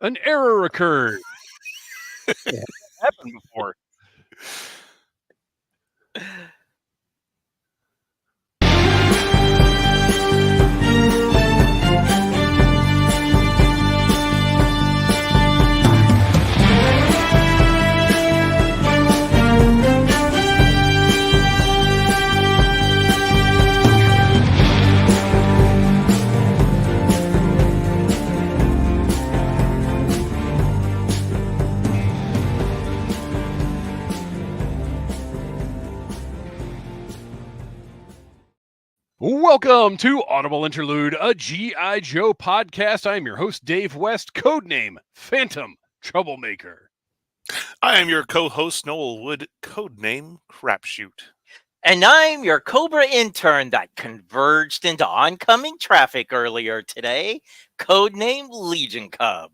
An error occurred. It happened before. Welcome to Audible Interlude, a G.I. Joe podcast. I am your host, Dave West, codename Phantom Troublemaker. I am your co-host, Noel Wood, codename Crapshoot. And I'm your Cobra intern that converged into oncoming traffic earlier today, codename Legion Cub.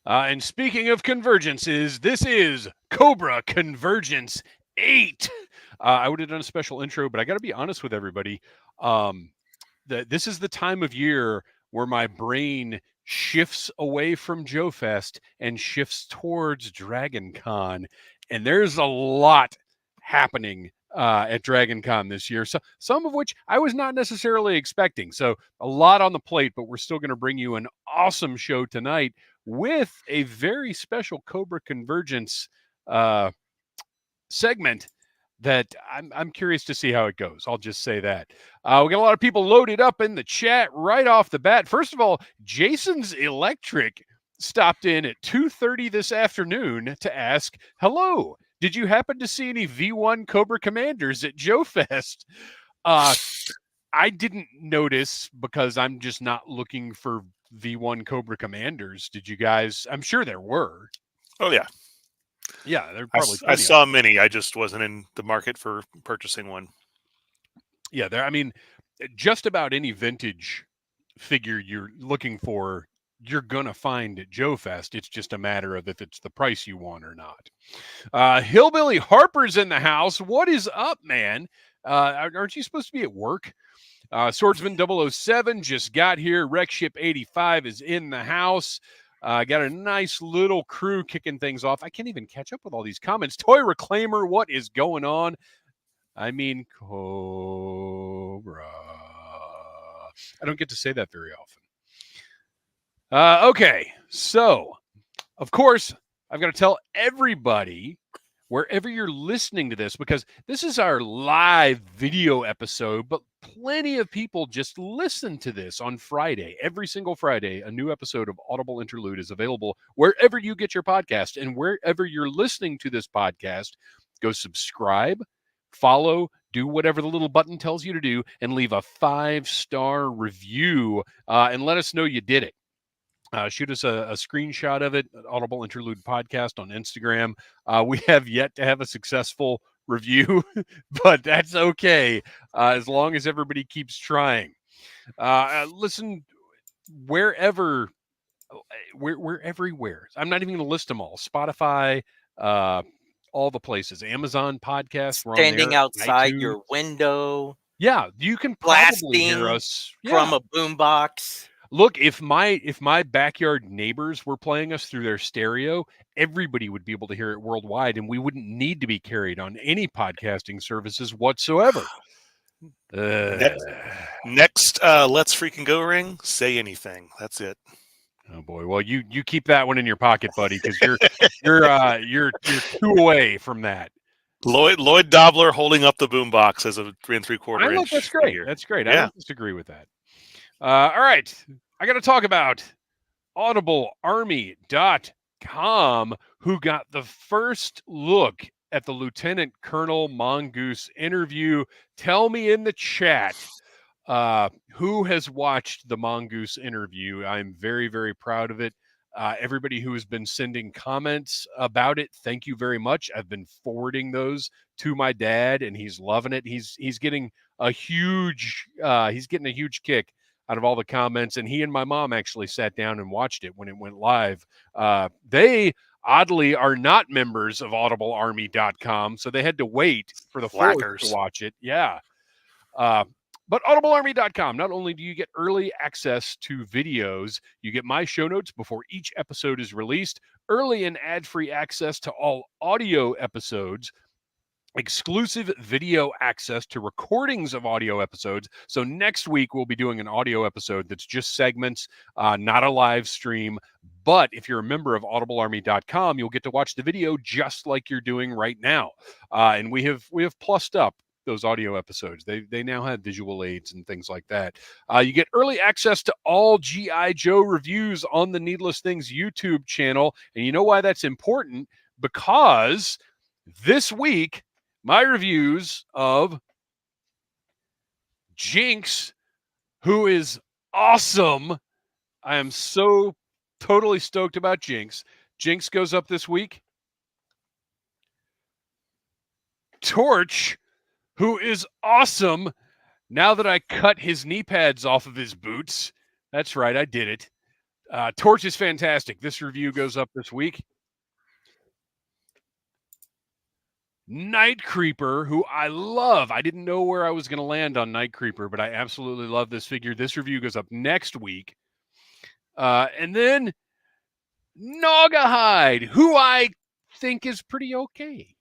And speaking of convergences, this is Cobra Convergence 8. I would have done a special intro, but I got to be honest with everybody. This is the time of year where my brain shifts away from Joe Fest and shifts towards DragonCon, and there's a lot happening at DragonCon this year, so some of which I was not necessarily expecting. So a lot on the plate, but we're still going to bring you an awesome show tonight with a very special Cobra Convergence segment that I'm curious to see how it goes. I'll just say that. We got a lot of people loaded up in the chat right off the bat. First of all, Jason's Electric stopped in at 2:30 this afternoon to ask, hello, did you happen to see any V1 Cobra Commanders at Joe Fest? I didn't notice because I'm just not looking for V1 Cobra Commanders. Did you guys? I'm sure there were. Oh, yeah. Yeah, they're probably. I saw many. I just wasn't in the market for purchasing one. Yeah, I mean, just about any vintage figure you're looking for, you're going to find at Joe Fest. It's just a matter of if it's the price you want or not. Hillbilly Harper's in the house. What is up, man? Aren't you supposed to be at work? Swordsman 007 just got here. Wreckship 85 is in the house. Got a nice little crew kicking things off. I can't even catch up with all these comments. Toy Reclaimer, what is going on? I mean, Cobra. I don't get to say that very often. Okay, so, of course, I've got to tell everybody, wherever you're listening to this, because this is our live video episode, but plenty of people just listen to this on Friday. Every single Friday, a new episode of Audible Interlude is available wherever you get your podcast. And wherever you're listening to this podcast, go subscribe, follow, do whatever the little button tells you to do, and leave a 5-star review and let us know you did it. Shoot us a screenshot of it, Audible Interlude Podcast on Instagram. We have yet to have a successful review, but that's okay as long as everybody keeps trying. Listen, wherever. We're everywhere. I'm not even going to list them all. Spotify, all the places. Amazon Podcast. Standing outside iTunes. Your window. Yeah, you can probably hear us from a boombox. Look, if my backyard neighbors were playing us through their stereo, everybody would be able to hear it worldwide, and we wouldn't need to be carried on any podcasting services whatsoever. Next, let's freaking go ring. Say anything. That's it. Oh boy. Well, you keep that one in your pocket, buddy, because you're 2 away from that. Lloyd Dobler holding up the boombox as a 3 3/4 inch. That's great. Figure. That's great. Yeah. I don't disagree with that. All right. I got to talk about Audible Armycom, who got the first look at the Lieutenant Colonel Mongoose interview. Tell me in the chat who has watched the Mongoose interview. I'm very, very proud of it. Everybody who has been sending comments about it, thank you very much. I've been forwarding those to my dad, and he's loving it. He's getting a huge kick out of all the comments, and he and my mom actually sat down and watched it when it went live. They oddly are not members of audiblearmy.com, so they had to wait for the force to watch it. Yeah. But audiblearmy.com, not only do you get early access to videos, you get my show notes before each episode is released, early and ad-free access to all audio episodes, exclusive video access to recordings of audio episodes. So next week, we'll be doing an audio episode that's just segments, not a live stream. But if you're a member of audiblearmy.com, you'll get to watch the video just like you're doing right now. And we have plussed up those audio episodes. They now have visual aids and things like that. You get early access to all G.I. Joe reviews on the Needless Things YouTube channel. And you know why that's important? Because this week, my reviews of Jinx, who is awesome. I am so totally stoked about Jinx. Jinx goes up this week. Torch, who is awesome. Now that I cut his knee pads off of his boots. That's right, I did it. Torch is fantastic. This review goes up this week. Night Creeper, who I love. I didn't know where I was going to land on Night Creeper, but I absolutely love this figure. This review goes up next week. And then Naugahyde, who I think is pretty okay.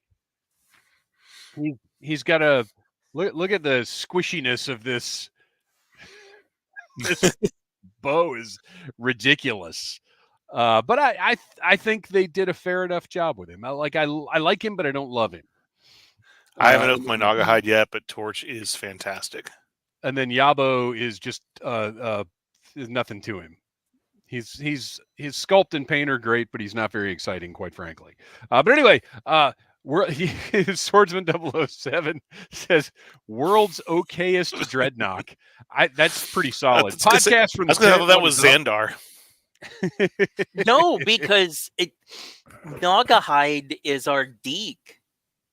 He's got a look at the squishiness of this. This bow is ridiculous. But I think they did a fair enough job with him. I like him, but I don't love him. I haven't opened my Naugahyde yet, but Torch is fantastic. And then Yabo is just there's nothing to him. His sculpt and paint are great, but he's not very exciting, quite frankly. But anyway, Swordsman 007 says world's okayest Dreadnought. That's pretty solid. Podcast from the pit. That was Xandar. No, because Naugahyde is our Deke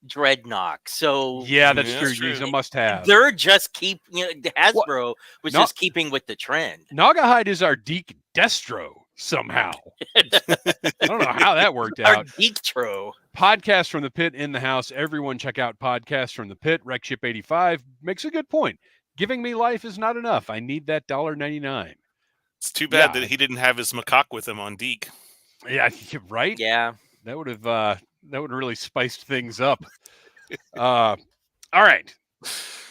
Dreadnought. So yeah, that's true. He's a must-have. They're just Hasbro was just keeping with the trend. Naugahyde is our Deke Destro somehow. I don't know how that worked out. Our Deke-tro. Podcast from the Pit in the house. Everyone check out Podcast from the Pit. Wreckship85 makes a good point. Giving me life is not enough. I need that $1.99. It's too bad that he didn't have his macaque with him on Deke. Yeah, right? Yeah. That would have really spiced things up. All right.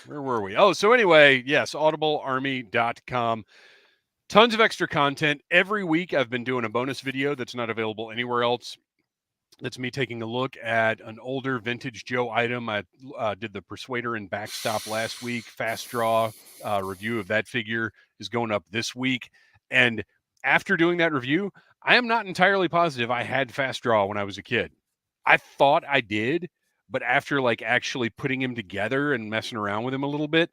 Where were we? Oh, so anyway, yes, audiblearmy.com. Tons of extra content. Every week I've been doing a bonus video that's not available anywhere else. That's me taking a look at an older vintage Joe item. I did the Persuader and Backstop last week. Fast Draw review of that figure is going up this week. And after doing that review, I am not entirely positive I had Fast Draw when I was a kid. I thought I did, but after actually putting him together and messing around with him a little bit,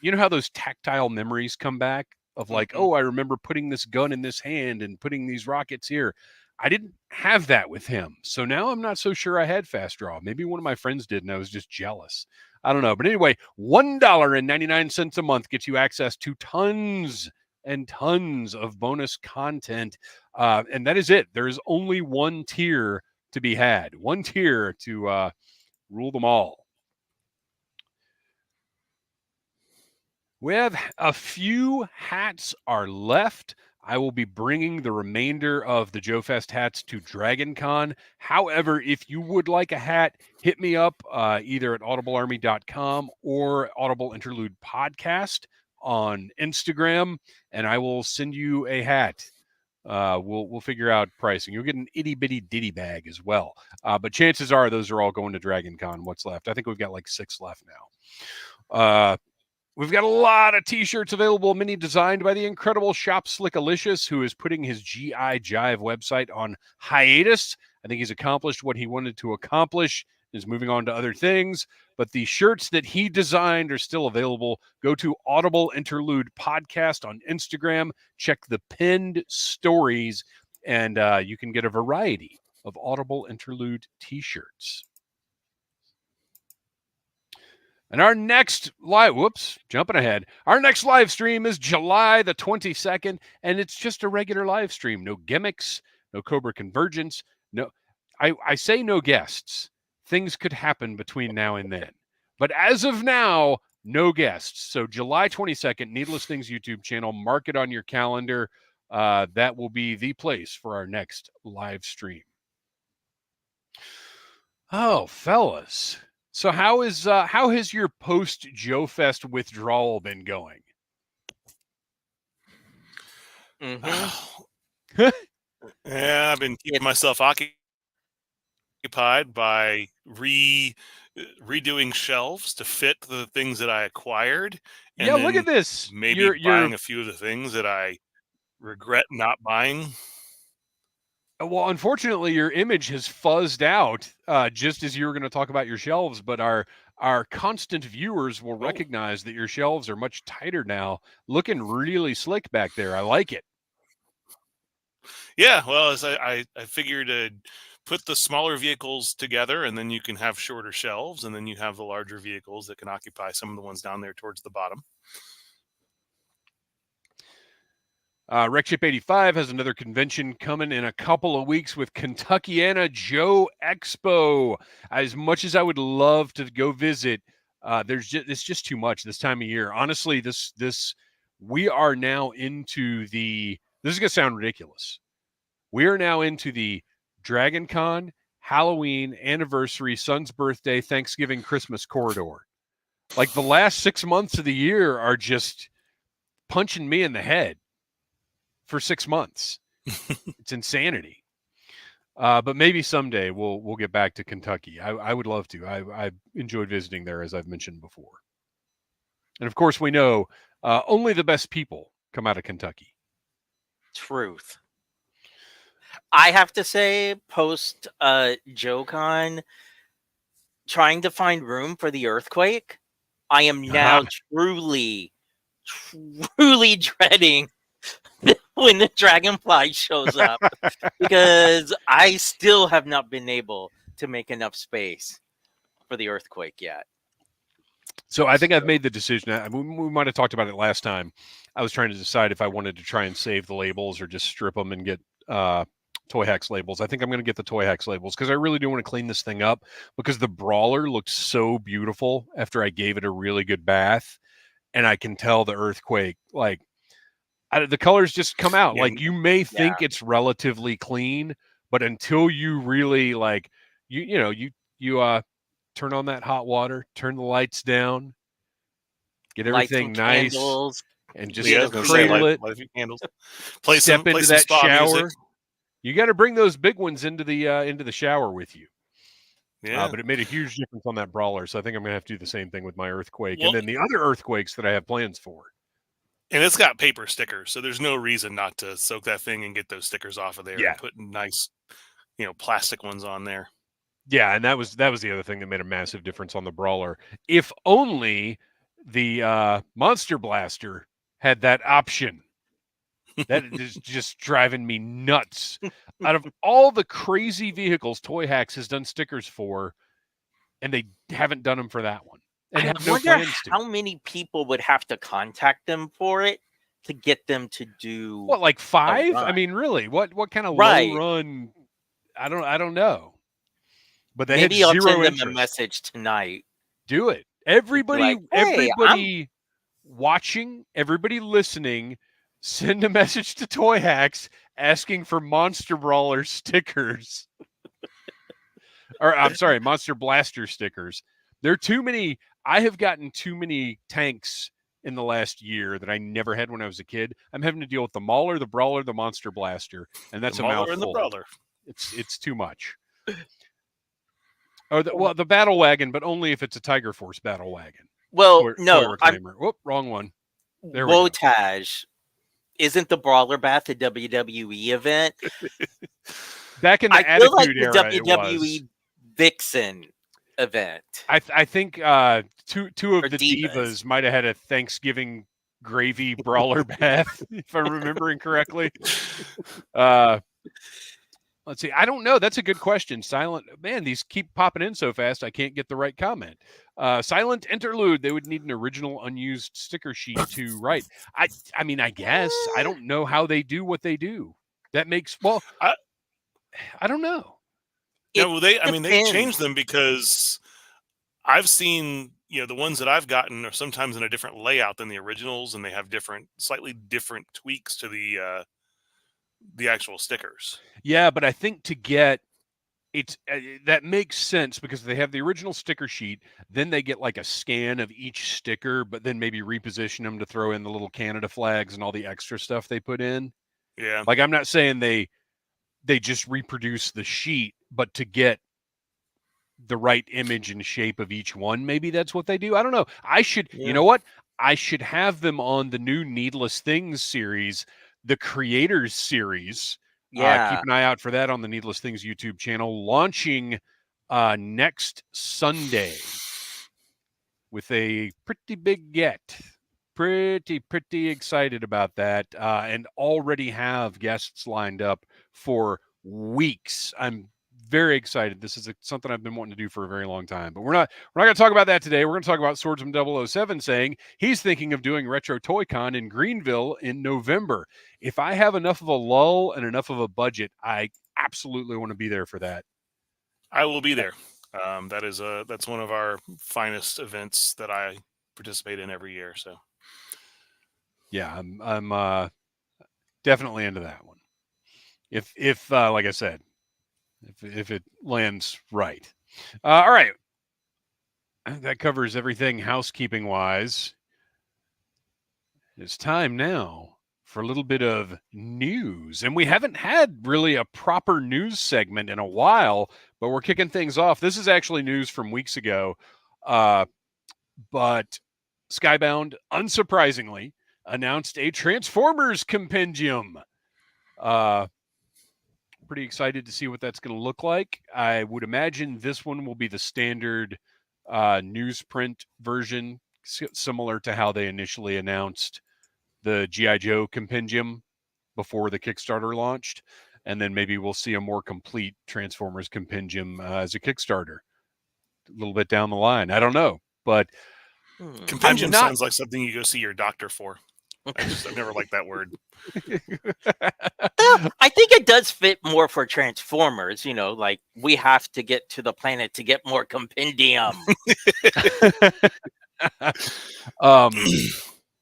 you know how those tactile memories come back of oh, I remember putting this gun in this hand and putting these rockets here. I didn't have that with him. So now I'm not so sure I had Fast Draw. Maybe one of my friends did and I was just jealous. I don't know. But anyway, $1.99 a month gets you access to tons and tons of bonus content. And that is it. There is only one tier to be had. One tier to rule them all. We have a few hats are left. I will be bringing the remainder of the Joe Fest hats to DragonCon. However, if you would like a hat, hit me up either at audiblearmy.com or Audible Interlude Podcast on Instagram, and I will send you a hat. We'll figure out pricing. You'll get an itty bitty ditty bag as well. But chances are those are all going to DragonCon. What's left? I think we've got 6 left now. We've got a lot of T-shirts available, many designed by the incredible Shop Slickalicious, who is putting his G.I. Jive website on hiatus. I think he's accomplished what he wanted to accomplish, is moving on to other things. But the shirts that he designed are still available. Go to Audible Interlude Podcast on Instagram. Check the pinned stories, and you can get a variety of Audible Interlude T-shirts. And our next jumping ahead. Our next live stream is July the 22nd, and it's just a regular live stream. No gimmicks, no Cobra Convergence. No, I say no guests. Things could happen between now and then. But as of now, no guests. So July 22nd, Needless Things YouTube channel. Mark it on your calendar. That will be the place for our next live stream. Oh, fellas. So how has your post Joe Fest withdrawal been going? Mm-hmm. Yeah, I've been keeping myself occupied by redoing shelves to fit the things that I acquired. And Yeah, look then at this. maybe buying a few of the things that I regret not buying. Well, unfortunately, your image has fuzzed out just as you were going to talk about your shelves, but our constant viewers will recognize that your shelves are much tighter now, looking really slick back there. I like it. Yeah, well, as I figured to put the smaller vehicles together, and then you can have shorter shelves, and then you have the larger vehicles that can occupy some of the ones down there towards the bottom. RecShip85 has another convention coming in a couple of weeks with Kentuckiana Joe Expo. As much as I would love to go visit, it's just too much this time of year. Honestly, we are now into the. This is gonna sound ridiculous. We are now into the Dragon Con, Halloween, anniversary, son's birthday, Thanksgiving, Christmas corridor. Like the last 6 months of the year are just punching me in the head. For 6 months. It's insanity. But maybe someday we'll get back to Kentucky. I would love to. I enjoyed visiting there, as I've mentioned before. And of course, we know only the best people come out of Kentucky. Truth. I have to say, post JoeCon, trying to find room for the earthquake, I am now truly dreading when the Dragonfly shows up, because I still have not been able to make enough space for the earthquake yet. So I think I've made the decision. We might have talked about it last time. I was trying to decide if I wanted to try and save the labels or just strip them and get Toy Hacks labels. I think I'm going to get the Toy Hacks labels because I really do want to clean this thing up, because the Brawler looks so beautiful after I gave it a really good bath, and I can tell the earthquake, like, the colors just come out. Yeah. Like, you may think it's relatively clean, but until you really you turn on that hot water, turn the lights down, get everything nice, candles, and just cradle it. Candles. Step into that shower. Music. You got to bring those big ones into the shower with you. Yeah, but it made a huge difference on that Brawler, so I think I'm going to have to do the same thing with my earthquake, well, and then the other earthquakes that I have plans for. And it's got paper stickers, so there's no reason not to soak that thing and get those stickers off of there and put nice, plastic ones on there. Yeah, and that was the other thing that made a massive difference on the Brawler. If only the Monster Blaster had that option. That is just driving me nuts. Out of all the crazy vehicles Toy Hacks has done stickers for, and they haven't done them for that one. And I wonder how many people would have to contact them for it to get them to do what, like 5? I mean, really, what kind of low run? I don't know. But they maybe had I'll zero send them interest. a message tonight. Do it. Everybody, like, hey, everybody watching, everybody listening, send a message to Toy Hacks asking for Monster Brawler stickers. Or I'm sorry, Monster Blaster stickers. There are too many. I have gotten too many tanks in the last year that I never had when I was a kid. I'm having to deal with the Mauler, the Brawler, the Monster Blaster, and that's the a Mauler mouthful. And the Brawler. It's too much. Or the Battle Wagon, but only if it's a Tiger Force Battle Wagon. Well, no, Whoop, wrong one. There Wotage. Isn't the Brawler Bath a WWE event? Back in the Attitude era, the WWE Vixen event. I think two of the divas might have had a Thanksgiving gravy Brawler bath, if I'm remembering correctly. Let's see. I don't know. That's a good question. Silent, man, these keep popping in so fast I can't get the right comment. Silent Interlude. They would need an original unused sticker sheet to write. I mean, I guess. I don't know how they do what they do. That makes, well, I don't know. Yeah, well, they changed them because I've seen, the ones that I've gotten are sometimes in a different layout than the originals, and they have slightly different tweaks to the actual stickers. Yeah, but I think to get it's that makes sense because they have the original sticker sheet, then they get like a scan of each sticker, but then maybe reposition them to throw in the little Canada flags and all the extra stuff they put in. Yeah. Like, I'm not saying they just reproduce the sheet, but to get the right image and shape of each one, maybe that's what they do. I don't know. You know what? I should have them on the new Needless Things series, the Creators series. Yeah. Keep an eye out for that on the Needless Things YouTube channel, launching next Sunday with a pretty big get. Pretty excited about that, and already have guests lined up for weeks. I'm very excited. This is something I've been wanting to do for a very long time, but we're not going to talk about that today. We're going to talk about Swordsman 007 saying he's thinking of doing Retro Toy Con in Greenville in November. If I have enough of a lull and enough of a budget, I absolutely want to be there for that. I will be there. That's one of our finest events that I participate in every year. So yeah, I'm definitely into that one. If like I said, if it lands right. All right. That covers everything housekeeping wise. It's time now for a little bit of news. And we haven't had really a proper news segment in a while, but we're kicking things off. This is actually news from weeks ago. But Skybound, unsurprisingly, announced a Transformers compendium. Pretty excited to see what that's going to look like. I would imagine this one will be the standard newsprint version, similar to how they initially announced the G.I. Joe compendium before the Kickstarter launched. And then maybe we'll see a more complete Transformers compendium as a Kickstarter a little bit down the line. I don't know, but compendium sounds like something you go see your doctor for. I've never liked that word. I think it does fit more for Transformers. Like we have to get to the planet to get more compendium.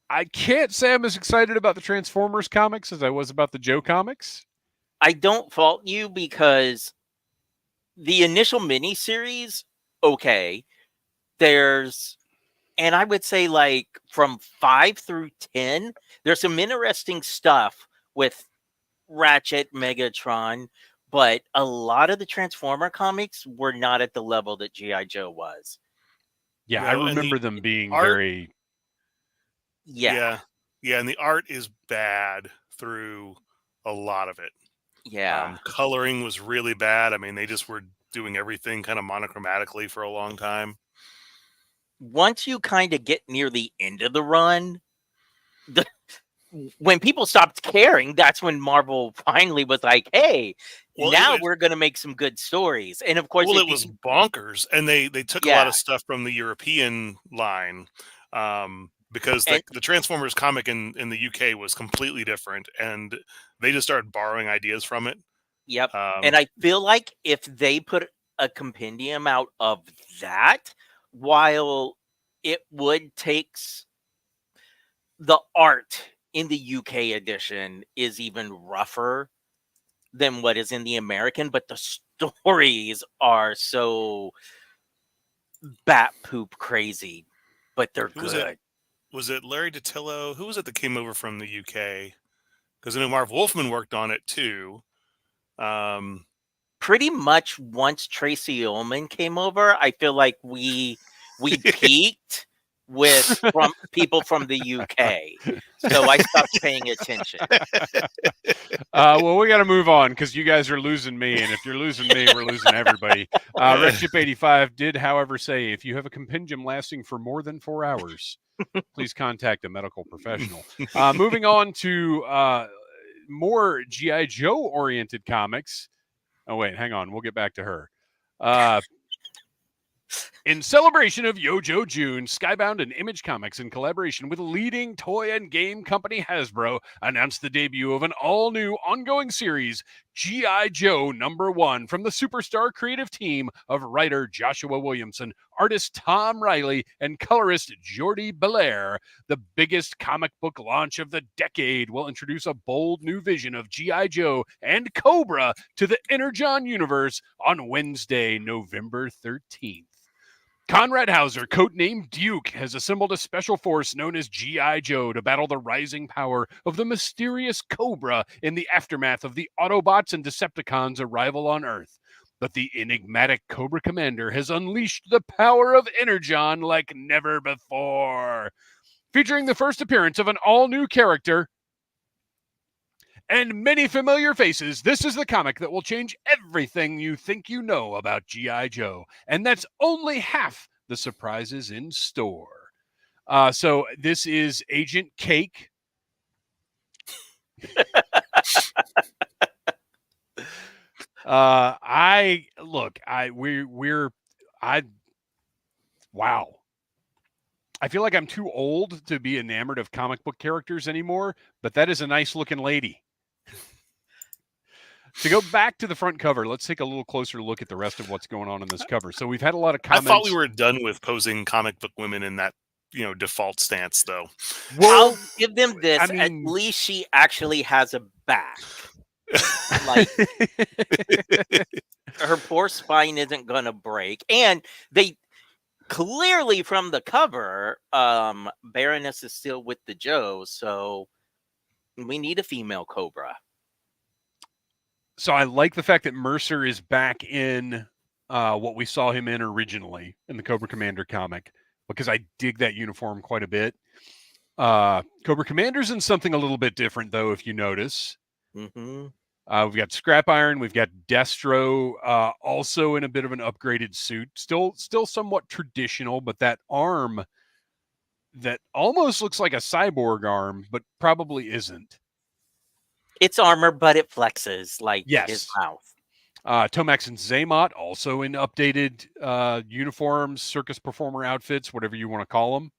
I can't say I'm as excited about the Transformers comics as I was about the Joe comics. I don't fault you because the initial miniseries, okay, and I would say like from 5 through 10, there's some interesting stuff with Ratchet, Megatron, but a lot of the Transformer comics were not at the level that G.I. Joe was. Yeah, I remember them being very... Yeah, and the art is bad through a lot of it. Yeah. Coloring was really bad. I mean, they just were doing everything kind of monochromatically for a long time. Once you kind of get near the end of the run, when people stopped caring, that's when Marvel finally was like, hey, we're going to make some good stories. And of course, it was bonkers. And they took a lot of stuff from the European line because the Transformers comic in the UK was completely different. And they just started borrowing ideas from it. Yep. And I feel like if they put a compendium out of that, while it would take the art in the UK edition is even rougher than what is in the American, but the stories are so bat poop crazy, but they're good. Was it Larry DiTillo? Who was it that came over from the UK? Because I know Marv Wolfman worked on it too. Pretty much once Tracy Ullman came over, I feel like we peaked from people from the UK. So I stopped paying attention. Well, we got to move on because you guys are losing me. And if you're losing me, we're losing everybody. Redship85 did, however, say if you have a compendium lasting for more than 4 hours, please contact a medical professional. Moving on to more G.I. Joe-oriented comics. Oh, wait, hang on. We'll get back to her. In celebration of Yo-Jo June, Skybound and Image Comics, in collaboration with leading toy and game company Hasbro, announced the debut of an all-new ongoing series G.I. Joe #1 from the superstar creative team of writer Joshua Williamson, artist Tom Riley, and colorist Jordi Belair. The biggest comic book launch of the decade will introduce a bold new vision of G.I. Joe and Cobra to the Energon universe on Wednesday, November 13th. Conrad Hauser, codenamed Duke, has assembled a special force known as G.I. Joe to battle the rising power of the mysterious Cobra in the aftermath of the Autobots and Decepticons' arrival on Earth. But the enigmatic Cobra Commander has unleashed the power of Energon like never before. Featuring the first appearance of an all-new character and many familiar faces, this is the comic that will change everything you think you know about G.I. Joe. And that's only half the surprises in store. So this is Agent Cake. Wow. I feel like I'm too old to be enamored of comic book characters anymore, but that is a nice looking lady. To go back to the front cover, let's take a little closer look at the rest of what's going on in this cover. So we've had a lot of comments. I thought we were done with posing comic book women in that, default stance, though. Well, I'll give them this. At least she actually has a back. Like, her poor spine isn't going to break. And they clearly, from the cover, Baroness is still with the Joe. So we need a female Cobra. So I like the fact that Mercer is back in what we saw him in originally in the Cobra Commander comic, because I dig that uniform quite a bit. Cobra Commander's in something a little bit different, though, if you notice. Mm-hmm. We've got Scrap Iron. We've got Destro also in a bit of an upgraded suit. Still somewhat traditional, but that arm that almost looks like a cyborg arm, but probably isn't. It's armor, but it flexes like his mouth. Tomax and Zaymot also in updated uniforms, circus performer outfits, whatever you want to call them.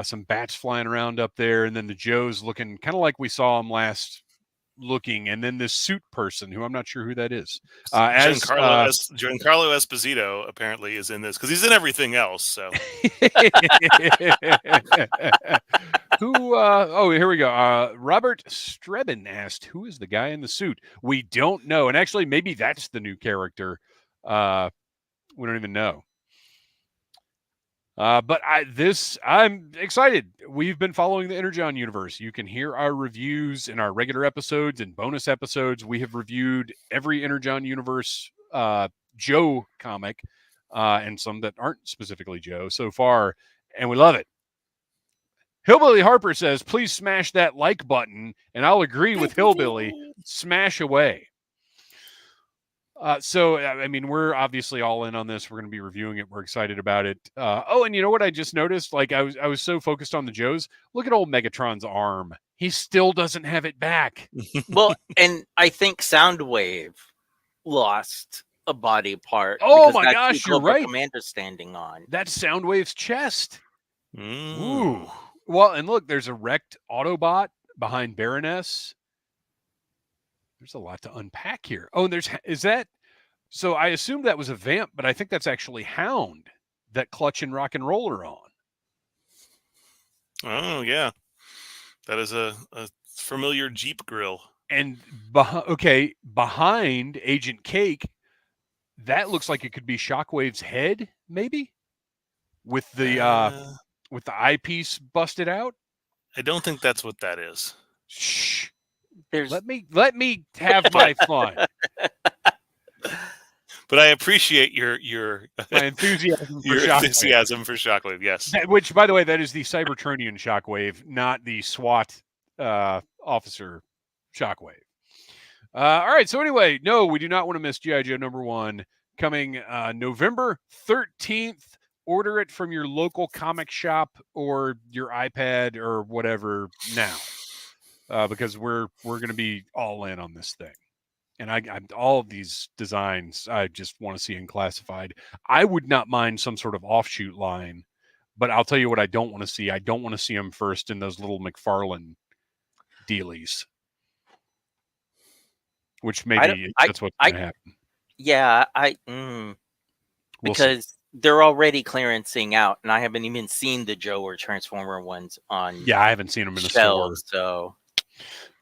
Some bats flying around up there, and then the Joes looking kind of like we saw them last looking, and then this suit person who I'm not sure who that is. Giancarlo Esposito apparently is in this because he's in everything else. So here we go. Robert Strebin asked, who is the guy in the suit? We don't know. And actually, maybe that's the new character. We don't even know. But I'm excited. We've been following the Energon universe. You can hear our reviews in our regular episodes and bonus episodes. We have reviewed every Energon universe Joe comic and some that aren't specifically Joe so far, and we love it. Hillbilly Harper says, please smash that like button, and I'll agree with Hillbilly. Smash away. So, I mean, we're obviously all in on this. We're going to be reviewing it. We're excited about it. And you know what I just noticed? Like, I was so focused on the Joes. Look at old Megatron's arm. He still doesn't have it back. Well, and I think Soundwave lost a body part. Oh, my gosh, you're right. Commander standing on. That's Soundwave's chest. Mm. Ooh. Well, and look, there's a wrecked Autobot behind Baroness. There's a lot to unpack here. Oh, and so I assumed that was a Vamp, but I think that's actually Hound that Clutch and Rock and Roll are on. Oh, yeah. That is a familiar Jeep grill. And behind Agent Cake, that looks like it could be Shockwave's head, maybe, with the eyepiece busted out. I don't think that's what that is. Shh. Let me have my fun. But I appreciate your my enthusiasm for Shockwave. Yes. Which, by the way, that is the Cybertronian Shockwave, not the SWAT officer Shockwave. All right. So anyway, no, we do not want to miss G.I. Joe #1 coming November 13th. Order it from your local comic shop or your iPad or whatever now. Because we're going to be all in on this thing, and I all of these designs I just want to see in classified. I would not mind some sort of offshoot line, but I'll tell you what I don't want to see. I don't want to see them first in those little McFarlane dealies. which maybe that's what's going to happen. Yeah, We'll because they're already clearancing out, and I haven't even seen the JUL or Transformer ones on. Yeah, I haven't seen them in the store. shelves, so.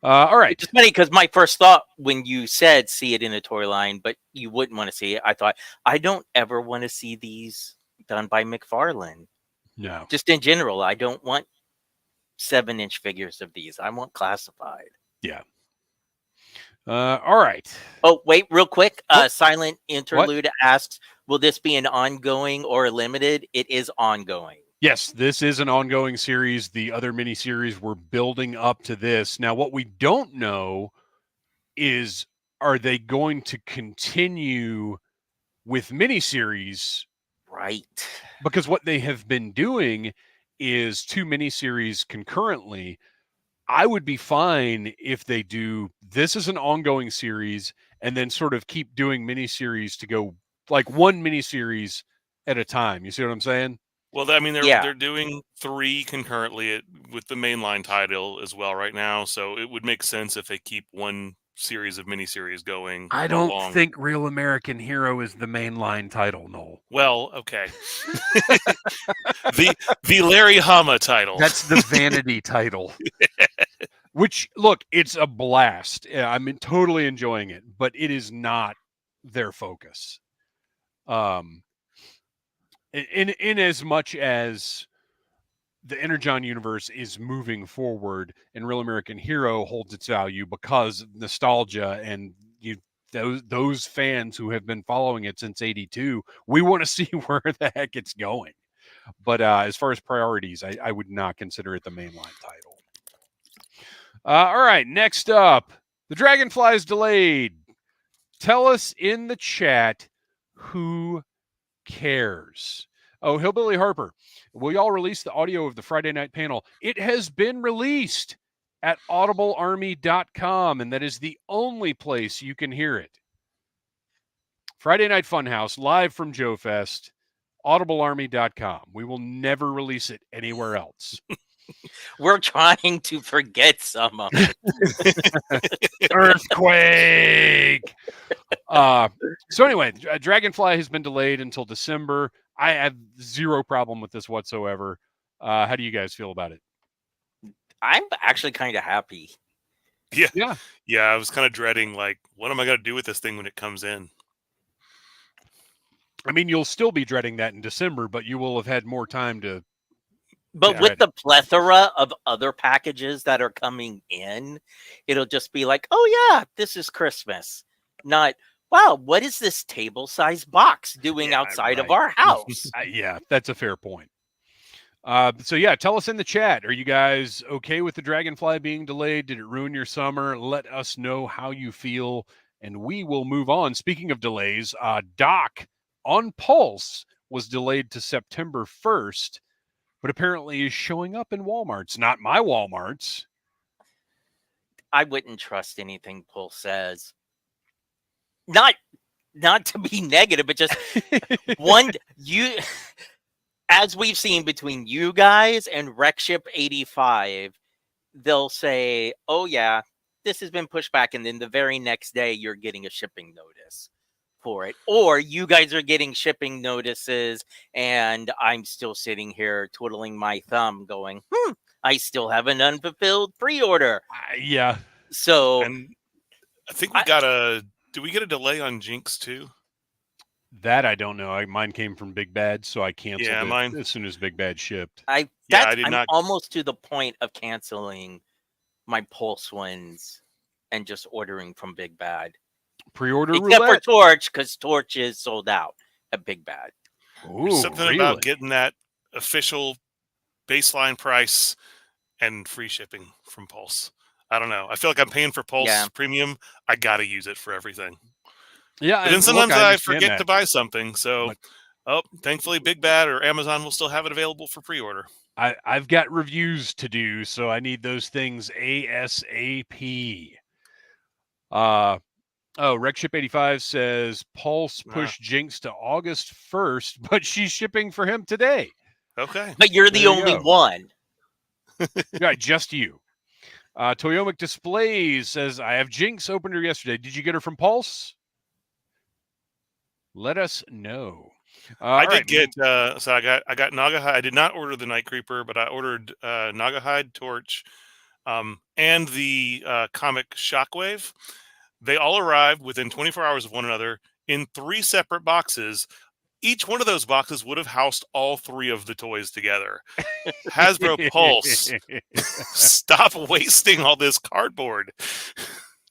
All right. It's funny because my first thought when you said see it in the toy line, but you wouldn't want to see it, I thought, I don't ever want to see these done by McFarlane. No. Just in general, I don't want 7-inch figures of these. I want classified. Yeah. All right. Oh, wait, real quick. Silent Interlude asks, will this be an ongoing or limited? It is ongoing. Yes, this is an ongoing series. The other miniseries we're building up to this. Now, what we don't know is, are they going to continue with miniseries? Right. Because what they have been doing is 2 miniseries concurrently. I would be fine if they do this as an ongoing series and then sort of keep doing miniseries to go like 1 miniseries at a time. You see what I'm saying? Well, I mean, they're doing 3 concurrently with the mainline title as well right now, so it would make sense if they keep 1 series of miniseries going. I don't think Real American Hero is the mainline title, Noel. Well, okay. the Larry Hama title. That's the vanity title. Which, look, it's a blast. I'm totally enjoying it, but it is not their focus. In as much as the Energon universe is moving forward and Real American Hero holds its value because of nostalgia and those fans who have been following it since '82, we want to see where the heck it's going. But as far as priorities, I would not consider it the mainline title. All right, next up, the Dragonfly is delayed. Tell us in the chat who cares. Oh, Hillbilly Harper, will y'all release the audio of the Friday night panel? It has been released at audiblearmy.com, and that is the only place you can hear it. Friday Night Funhouse, live from Joe Fest, audiblearmy.com. We will never release it anywhere else. We're trying to forget some of it. Earthquake! So anyway, Dragonfly has been delayed until December. I have zero problem with this whatsoever. How do you guys feel about it? I'm actually kind of happy. Yeah. I was kind of dreading, like, what am I going to do with this thing when it comes in? I mean, you'll still be dreading that in December, but you will have had more time to. But with the plethora of other packages that are coming in, it'll just be like, oh, yeah, this is Christmas. Not, wow, what is this table-sized box doing outside of our house? Yeah, that's a fair point. So, yeah, tell us in the chat. Are you guys okay with the Dragonfly being delayed? Did it ruin your summer? Let us know how you feel, and we will move on. Speaking of delays, Doc on Pulse was delayed to September 1st. But apparently is showing up in Walmarts, not my Walmarts. I wouldn't trust anything Pulse says. Not to be negative, but just as we've seen between you guys and Wreckship 85, they'll say, oh yeah, this has been pushed back, and then the very next day you're getting a shipping notice for it, or you guys are getting shipping notices and I'm still sitting here twiddling my thumb going, I still have an unfulfilled pre-order. Yeah. So, and I think do we get a delay on Jinx too? That I don't know. Mine came from Big Bad, so I canceled it as soon as Big Bad shipped. I'm almost to the point of canceling my Pulse ones and just ordering from Big Bad. Pre-order except roulette. For Torch, because Torch is sold out at Big Bad. There's something about getting that official baseline price and free shipping from Pulse. I don't know. I feel like I'm paying for Pulse Premium. I got to use it for everything. Yeah, but then sometimes I forget to buy something. So, thankfully, Big Bad or Amazon will still have it available for pre-order. I've got reviews to do, so I need those things ASAP. Wreckship 85 says Pulse pushed Jinx to August 1st, but she's shipping for him today. Okay. But you're the only one. Right, just you. Toyomic Displays says, I have Jinx opened her yesterday. Did you get her from Pulse? Let us know. I did get so I got Nagahide. I did not order the Night Creeper, but I ordered Nagahide Torch and the comic Shockwave. They all arrived within 24 hours of one another in 3 separate boxes. Each one of those boxes would have housed all 3 of the toys together. Hasbro Pulse, stop wasting all this cardboard.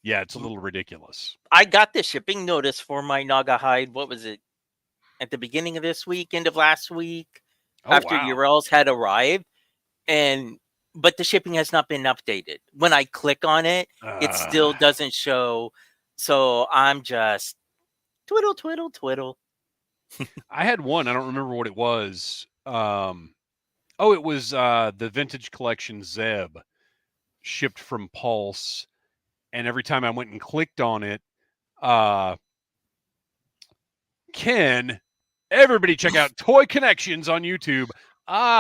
Yeah, it's a little ridiculous. I got the shipping notice for my Nagahide. What was it? At the beginning of this week, end of last week, after URLs had arrived, but the shipping has not been updated. When I click on it, it still doesn't show. So I'm just twiddle, twiddle, twiddle. I had one. I don't remember what it was. It was the Vintage Collection Zeb shipped from Pulse. And every time I went and clicked on it, Ken, everybody check out Toy Connections on YouTube.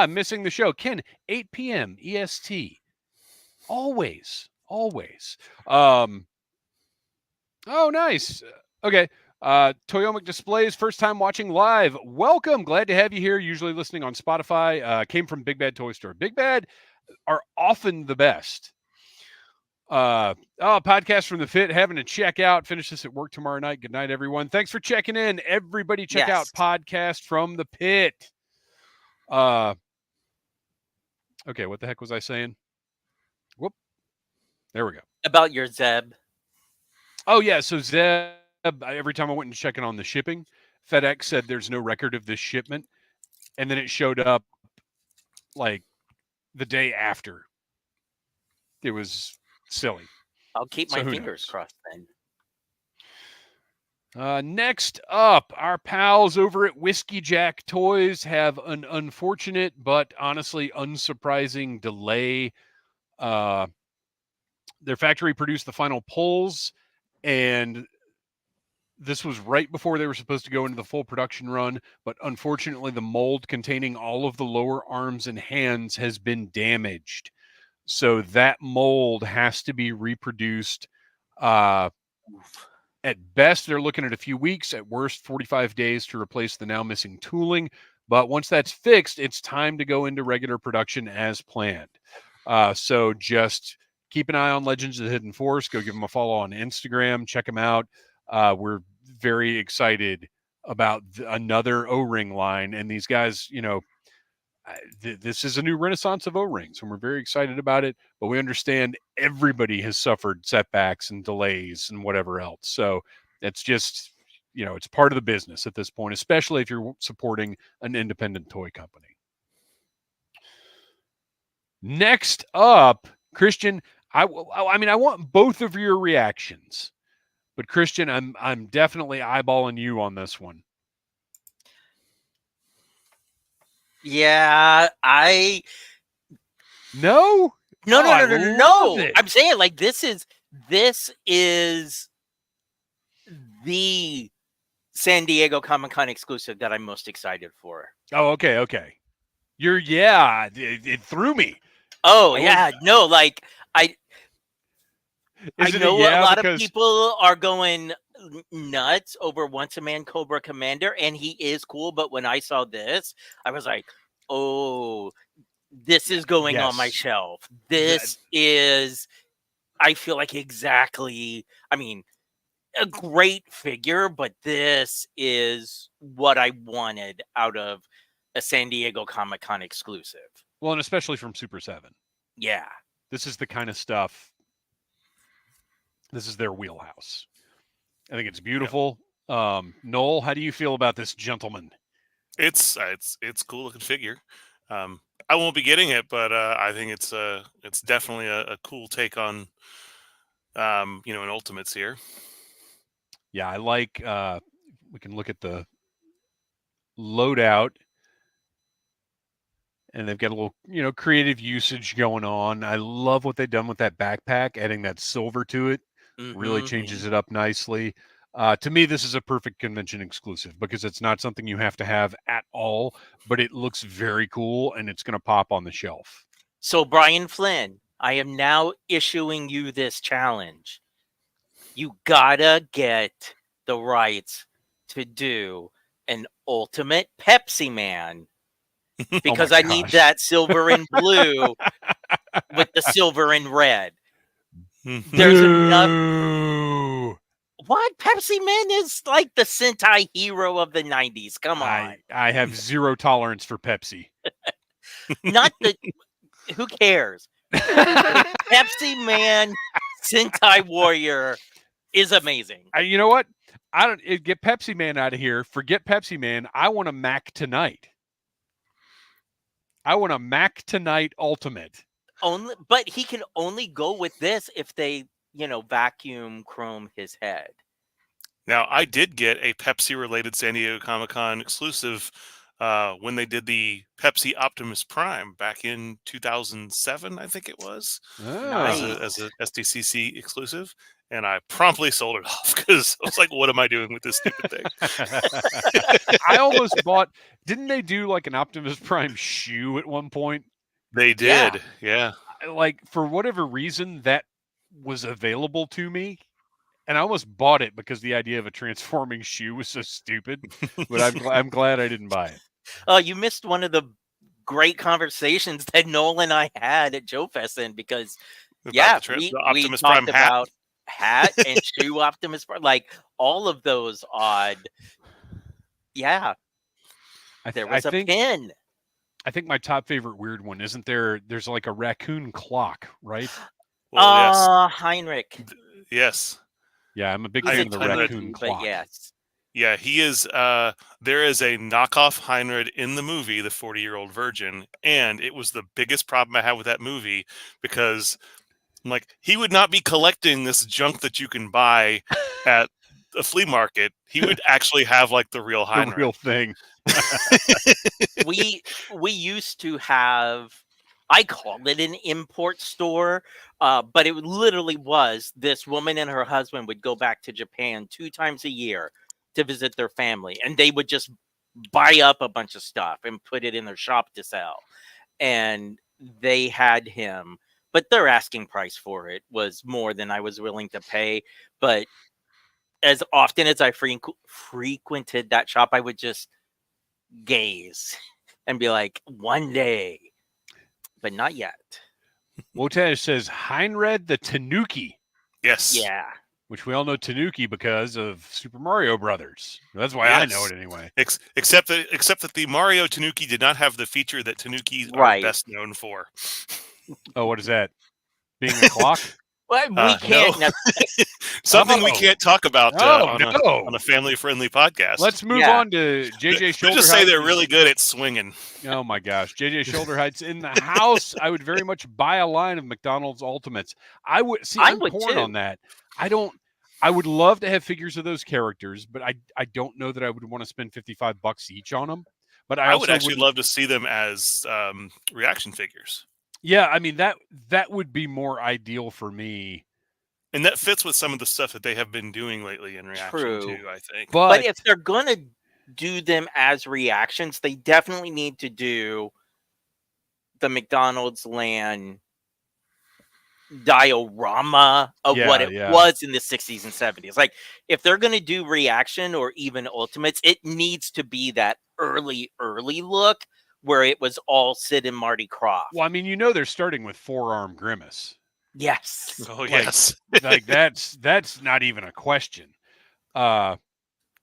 Missing the show. Ken, 8 p.m. EST. Always. Oh, nice. Okay. Toyomic Displays, first time watching live. Welcome. Glad to have you here. Usually listening on Spotify. Came from Big Bad Toy Store. Big Bad are often the best. Podcast from the Fit, having to check out. Finish this at work tomorrow night. Good night, everyone. Thanks for checking in. Everybody check out Podcast from the Pit. Okay, what the heck was I saying? Whoop. There we go. About your Zeb. Oh, yeah. So Zeb, every time I went and checking on the shipping, FedEx said there's no record of this shipment. And then it showed up like the day after. It was silly. I'll keep my fingers crossed then. Next up, our pals over at Whiskey Jack Toys have an unfortunate but honestly unsurprising delay. Their factory produced the final pulls, and this was right before they were supposed to go into the full production run, but unfortunately the mold containing all of the lower arms and hands has been damaged. So that mold has to be reproduced. At best, they're looking at a few weeks. At worst, 45 days to replace the now missing tooling. But once that's fixed, it's time to go into regular production as planned. So just keep an eye on Legends of the Hidden Force. Go give them a follow on Instagram. Check them out. We're very excited about another O-ring line. And these guys, this is a new renaissance of O-rings, and we're very excited about it, but we understand everybody has suffered setbacks and delays and whatever else. So it's just, it's part of the business at this point, especially if you're supporting an independent toy company. Next up, Kristian, I want both of your reactions, but Kristian, I'm definitely eyeballing you on this one. Yeah, No. No. I'm saying like this is the San Diego Comic-Con exclusive that I'm most excited for. Oh, okay. It threw me. Oh, I know a lot of people are going nuts over Once a Man Cobra Commander, and he is cool, but when I saw this, I was like, oh, this is going on my shelf. This is, I feel like exactly, a great figure, but this is what I wanted out of a San Diego Comic-Con exclusive. Well, and especially from Super 7. Yeah. This is the kind of stuff, this is their wheelhouse. I think it's beautiful. Yep. Noel, how do you feel about this gentleman? It's cool looking figure. I won't be getting it, but I think it's definitely a cool take on an Ultimates here. Yeah, I like. We can look at the loadout, and they've got a little creative usage going on. I love what they've done with that backpack, adding that silver to it. Really changes it up nicely. To me, this is a perfect convention exclusive because it's not something you have to have at all, but it looks very cool and it's going to pop on the shelf. So Brian Flynn, I am now issuing you this challenge. You gotta get the rights to do an ultimate Pepsi Man. Because I need gosh. that silver and blue with the silver and red. There's enough. Boo! What? Pepsi Man is like the Sentai hero of the 90s. Come on. I have zero tolerance for Pepsi. Not the. Who cares? Pepsi Man Sentai Warrior is amazing. You know what? Get Pepsi Man out of here. Forget Pepsi Man. I want a Mac Tonight. I want a Mac Tonight Ultimate. But he can only go with this if they, vacuum chrome his head. Now, I did get a Pepsi-related San Diego Comic-Con exclusive when they did the Pepsi Optimus Prime back in 2007, I think it was, as a SDCC exclusive. And I promptly sold it off because I was like, what am I doing with this stupid thing? I almost bought, didn't they do like an Optimus Prime shoe at one point? They did, yeah. Like, for whatever reason, that was available to me. And I almost bought it because the idea of a transforming shoe was so stupid. But I'm glad I didn't buy it. Oh, you missed one of the great conversations that Noel and I had at Joe Fest then because, we Optimus talked Prime about hat and shoe Optimus Prime, like all of those odd. Yeah. There was a pin. I think my top favorite weird one, isn't there? There's like a raccoon clock, right? Well, yes. Heinrich. Yes. Yeah, I'm a big fan of the raccoon clock. But yes. Yeah, he is. There is a knockoff Heinrich in the movie, The 40-Year-Old Virgin, and it was the biggest problem I had with that movie because, like, he would not be collecting this junk that you can buy at a flea market. He would actually have like the real Heinrich, the real thing. we used to have. I called it an import store, but it literally was this woman and her husband would go back to Japan 2 times a year to visit their family, and they would just buy up a bunch of stuff and put it in their shop to sell. And they had him, but their asking price for it was more than I was willing to pay. But as often as I frequented that shop, I would just gaze and be like, one day. But not yet. Wotaj says Heinrich the Tanuki. Yes. Yeah. Which we all know Tanuki because of Super Mario Brothers. That's why I know it anyway. Except that the Mario Tanuki did not have the feature that Tanukis are best known for. Oh, what is that? Being a clock? Well, we can't. No. Something we can't talk about on a family-friendly podcast. Let's move on to JJ Shoulder. Just say they're really good at swinging. Oh my gosh, JJ Shoulder Heights in the house. I would very much buy a line of McDonald's Ultimates. I would see. I'm torn on that. I would love to have figures of those characters, but I don't know that I would want to spend $55 each on them. But I would actually love to see them as reaction figures. Yeah, I mean that would be more ideal for me. And that fits with some of the stuff that they have been doing lately in reaction too, I think. But if they're going to do them as reactions, they definitely need to do the McDonald's land diorama of what it was in the 60s and 70s. Like, if they're going to do reaction or even ultimates, it needs to be that early look where it was all Sid and Marty Krofft. Well, I mean, they're starting with Forearm Grimace. Yes. Oh, yes. Like that's not even a question. All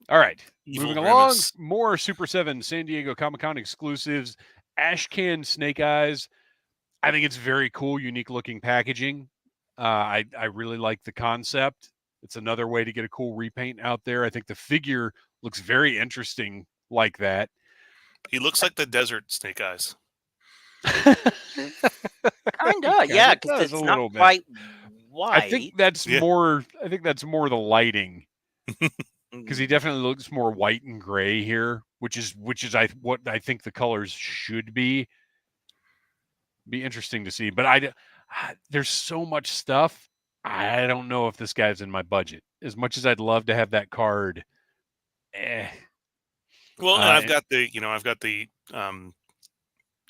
right. Evil Moving Grimace. along, more Super 7 San Diego Comic-Con exclusives. Ashcan Snake Eyes. I think it's very cool, unique looking packaging. I really like the concept. It's another way to get a cool repaint out there. I think the figure looks very interesting like that. He looks like the desert Snake Eyes. Kinda, yeah, because it's not quite white. I think that's more the lighting. Because he definitely looks more white and gray here, which is what I think the colors should be. Be interesting to see, but there's so much stuff. I don't know if this guy's in my budget. As much as I'd love to have that card. Well, and I've got the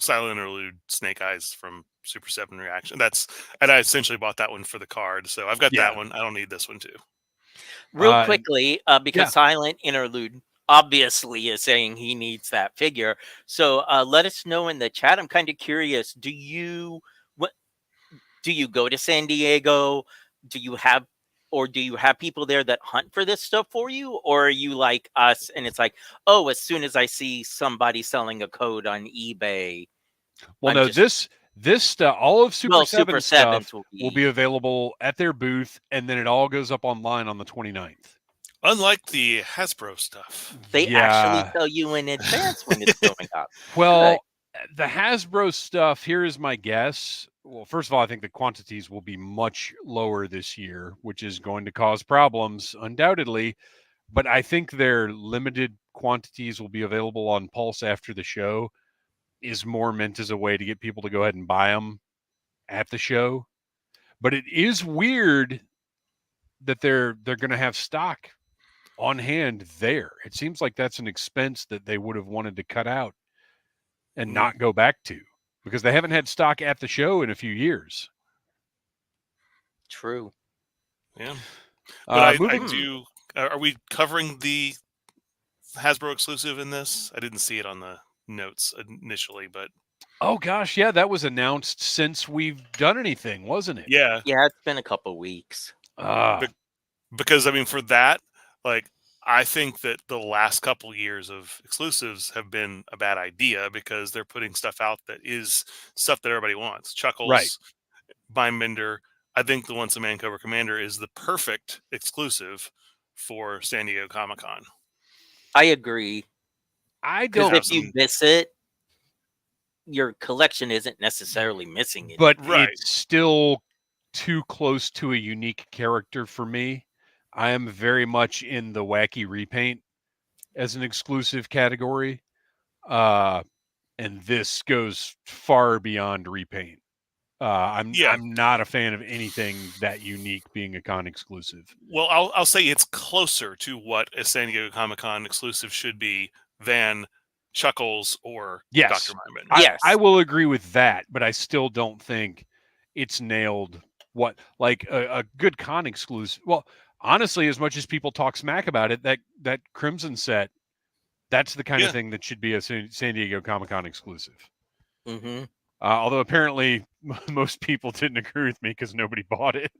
Silent Interlude Snake Eyes from Super 7 reaction. And I essentially bought that one for the card, so I've got that one. I don't need this one too. Real quickly, because yeah. Silent Interlude obviously is saying he needs that figure. So let us know in the chat. I'm kind of curious. Do you go to San Diego? Do you have people there that hunt for this stuff for you? Or are you like us and it's like, oh, as soon as I see somebody selling a code on eBay. Well, no, this stuff, all of Super 7 stuff will be available at their booth, and then it all goes up online on the 29th. Unlike the Hasbro stuff. They actually tell you in advance when it's going up. Well, the Hasbro stuff, here is my guess. Well, first of all, I think the quantities will be much lower this year, which is going to cause problems, undoubtedly. But I think their limited quantities will be available on Pulse after the show is more meant as a way to get people to go ahead and buy them at the show. But it is weird that they're going to have stock on hand there. It seems like that's an expense that they would have wanted to cut out and not go back to, because they haven't had stock at the show in a few years. True. Yeah. But I do. Are we covering the Hasbro exclusive in this? I didn't see it on the notes initially, but. Oh gosh, yeah, that was announced since we've done anything, wasn't it? Yeah. Yeah, it's been a couple weeks. Because I mean, for that, like, I think that the last couple years of exclusives have been a bad idea because they're putting stuff out that is stuff that everybody wants. Chuckles, right. Mindbender. I think the Once a Man Cobra Commander is the perfect exclusive for San Diego Comic-Con. I agree. I don't. If you miss it, your collection isn't necessarily missing it. But it's still too close to a unique character for me. I am very much in the wacky repaint as an exclusive category. And this goes far beyond repaint. I'm not a fan of anything that unique being a con exclusive. Well, I'll say it's closer to what a San Diego Comic-Con exclusive should be than Chuckles or Dr. Mindbender. Yes, I will agree with that, but I still don't think it's nailed. What, like a good con exclusive? Well, honestly, as much as people talk smack about it, that Crimson set, that's the kind of thing that should be a San Diego Comic-Con exclusive. Mm-hmm. Although apparently most people didn't agree with me because nobody bought it.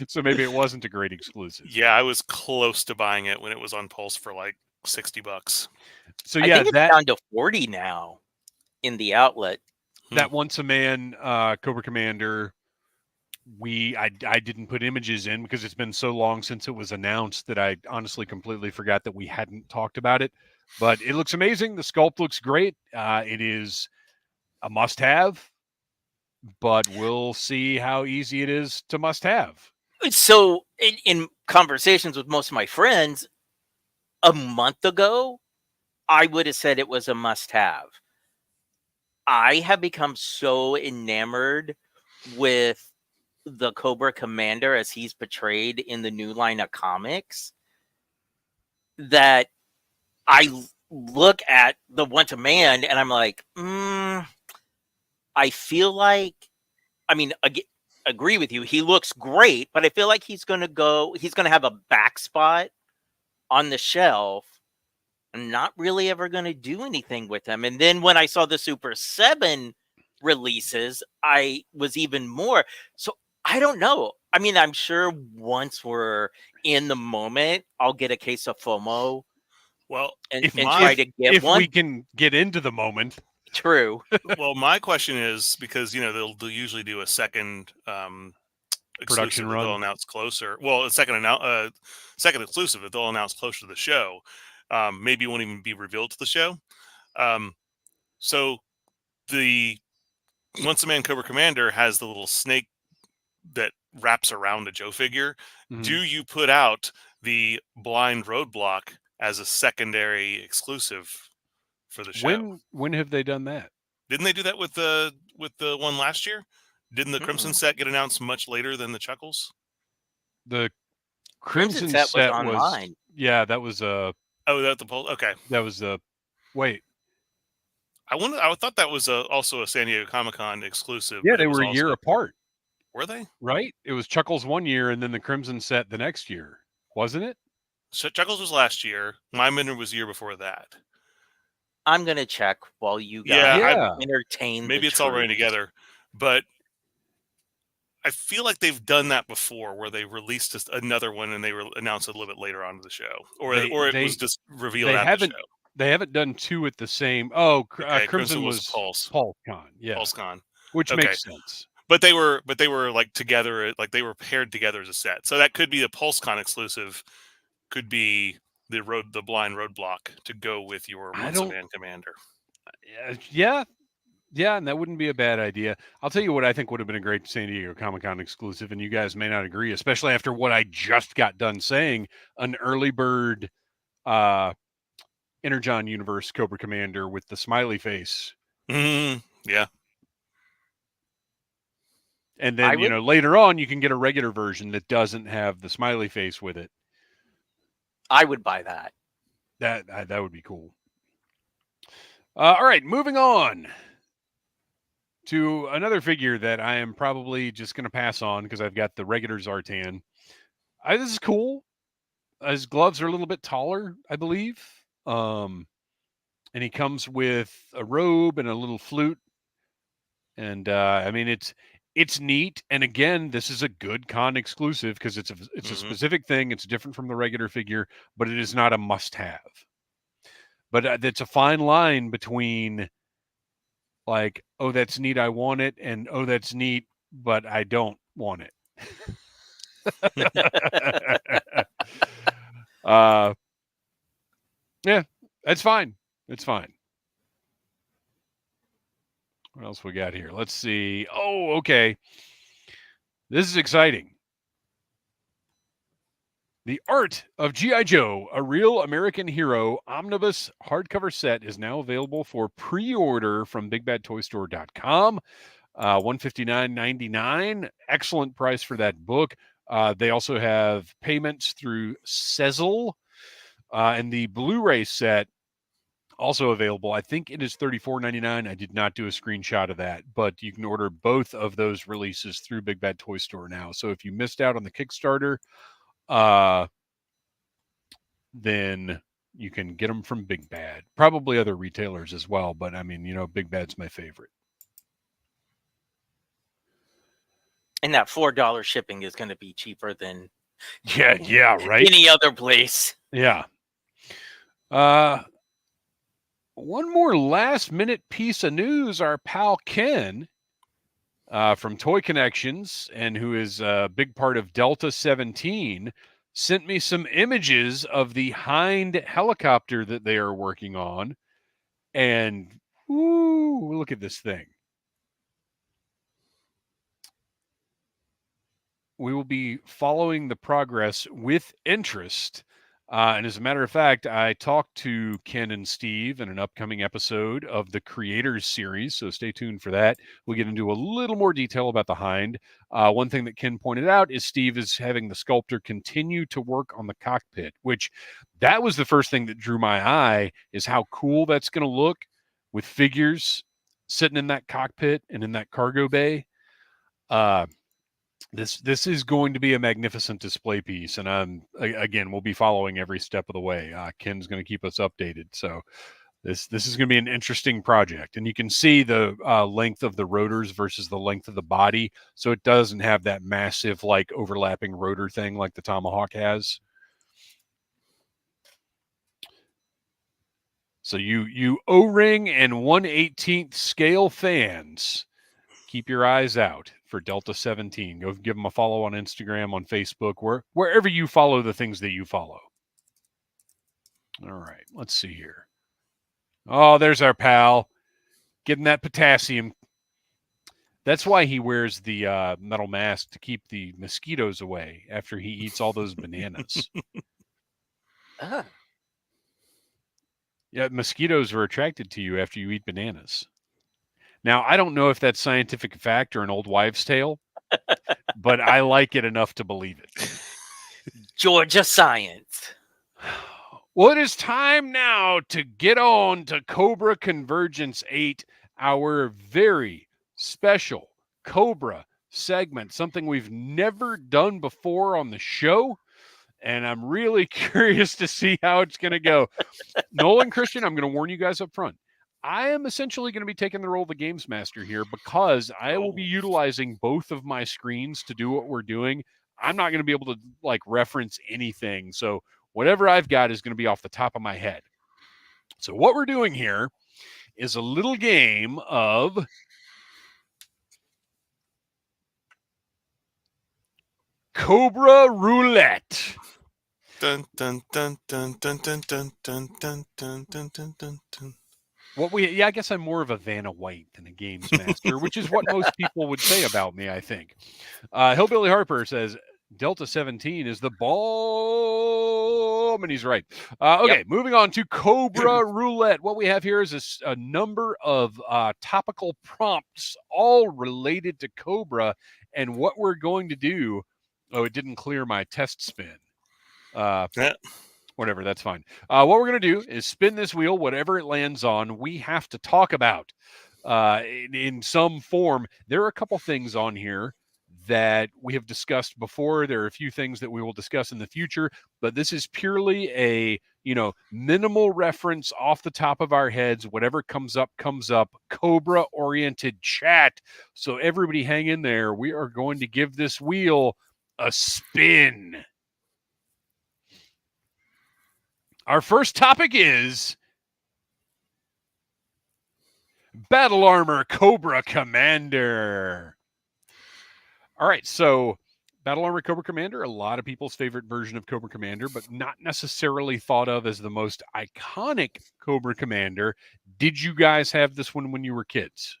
So maybe it wasn't a great exclusive. Yeah, I was close to buying it when it was on Pulse for like $60. So I think it's down to 40 now in the outlet. That Once a Man Cobra Commander, I didn't put images in because it's been so long since it was announced that I honestly completely forgot that we hadn't talked about it. But it looks amazing. The sculpt looks great. It is a must-have, but we'll see how easy it is to must-have. So in conversations with most of my friends, a month ago, I would have said it was a must-have. I have become so enamored with the Cobra Commander as he's portrayed in the new line of comics that I look at the Once a Man and I'm like, I feel like, I mean, agree with you. He looks great, but I feel like he's going to have a back spot on the shelf. I'm not really ever going to do anything with him. And then when I saw the Super 7 releases, I was even more. So I don't know. I mean, I'm sure once we're in the moment, I'll get a case of FOMO. Well, and try to get one. If we can get into the moment. True. Well, my question is, because they'll usually do a second production run. They'll announce closer. Well, a second exclusive that they'll announce closer to the show. Maybe it won't even be revealed to the show. So the Once a Man Cobra Commander has the little snake that wraps around a Joe figure. Mm-hmm. Do you put out the blind roadblock as a secondary exclusive for the show? When have they done that? Didn't they do that with the one last year? Didn't the Crimson set get announced much later than the Chuckles? The Crimson set was online. Yeah, that was Oh, that the poll. Okay, that was the wait. I thought that was also a San Diego Comic-Con exclusive. Yeah, but they it was were a year apart. Were they? Right? It was Chuckles one year and then the Crimson set the next year, wasn't it? So Chuckles was last year. My Minute was the year before that. I'm gonna check while you guys entertain. Maybe it's all running together, but I feel like they've done that before, where they released another one and they announced it a little bit later on in the show, or it was just revealed at the show. They haven't done two at the same. Oh, okay, Crimson was PulseCon, yeah, PulseCon, which makes sense. But they were like together, like they were paired together as a set. So that could be a PulseCon exclusive. Could be the blind roadblock to go with your Once a Man Commander. Yeah, and that wouldn't be a bad idea. I'll tell you what I think would have been a great San Diego Comic-Con exclusive, and you guys may not agree, especially after what I just got done saying, an early bird Energon Universe Cobra Commander with the smiley face. Yeah. And then, later on, you can get a regular version that doesn't have the smiley face with it. I would buy that. That would be cool. All right, moving on to another figure that I am probably just going to pass on because I've got the regular Zartan. This is cool. His gloves are a little bit taller, I believe. And he comes with a robe and a little flute. And I mean, it's neat. And again, this is a good con exclusive because it's a specific thing. It's different from the regular figure, but it is not a must-have. But it's a fine line between like, oh, that's neat, I want it, and oh, that's neat, but I don't want it. Yeah, it's fine. It's fine. What else we got here? Let's see. Oh, okay. This is exciting. The Art of G.I. Joe, a Real American Hero omnibus hardcover set is now available for pre-order from BigBadToyStore.com. $159.99. Excellent price for that book. They also have payments through Sezzle. And the Blu-ray set also available. I think it is $34.99. I did not do a screenshot of that, but you can order both of those releases through Big Bad Toy Store now. So if you missed out on the Kickstarter, then you can get them from Big Bad. Probably other retailers as well, but I mean, Big Bad's my favorite. And that $4 shipping is going to be cheaper than yeah, right. Any other place. Yeah. One more last minute piece of news. Our pal Ken from Toy Connections, and who is a big part of Delta 17, sent me some images of the Hind helicopter that they are working on. And ooh, look at this thing. We will be following the progress with interest. And as a matter of fact, I talked to Ken and Steve in an upcoming episode of the Creators series, so stay tuned for that. We'll get into a little more detail about the Hind. One thing that Ken pointed out is Steve is having the sculptor continue to work on the cockpit, which that was the first thing that drew my eye, is how cool that's going to look with figures sitting in that cockpit and in that cargo bay. This is going to be a magnificent display piece, and again, we'll be following every step of the way. Ken's going to keep us updated, so this is going to be an interesting project. And you can see the length of the rotors versus the length of the body, so it doesn't have that massive like overlapping rotor thing like the Tomahawk has. So you O-ring and 1/18 scale fans, keep your eyes out for Delta 17. Go give them a follow on Instagram, on Facebook, wherever you follow the things that you follow. All right, let's see here. Oh, there's our pal getting that potassium. That's why he wears the metal mask, to keep the mosquitoes away after he eats all those bananas. Yeah, mosquitoes are attracted to you after you eat bananas. Now, I don't know if that's scientific fact or an old wives' tale, but I like it enough to believe it. Georgia science. Well, it is time now to get on to Cobra Convergence 8, our very special Cobra segment, something we've never done before on the show. And I'm really curious to see how it's going to go. Noel and Kristian, I'm going to warn you guys up front. I am essentially going to be taking the role of the games master here because I will be utilizing both of my screens to do what we're doing. I'm not going to be able to reference anything. So whatever I've got is going to be off the top of my head. So what we're doing here is a little game of Cobra Roulette. Dun dun dun dun dun dun dun dun dun dun dun dun dun dun. I guess I'm more of a Vanna White than a games master, which is what most people would say about me, I think. Hillbilly Harper says Delta 17 is the bomb, and he's right. Okay, moving on to Cobra Roulette. What we have here is a number of topical prompts, all related to Cobra, and what we're going to do. Oh, it didn't clear my test spin. Whatever, that's fine. What we're going to do is spin this wheel, whatever it lands on, we have to talk about in some form. There are a couple things on here that we have discussed before. There are a few things that we will discuss in the future, but this is purely a, minimal reference off the top of our heads. Whatever comes up, Cobra-oriented chat. So everybody hang in there. We are going to give this wheel a spin. Our first topic is Battle Armor Cobra Commander. All right, so Battle Armor Cobra Commander, a lot of people's favorite version of Cobra Commander, but not necessarily thought of as the most iconic Cobra Commander. Did you guys have this one when you were kids?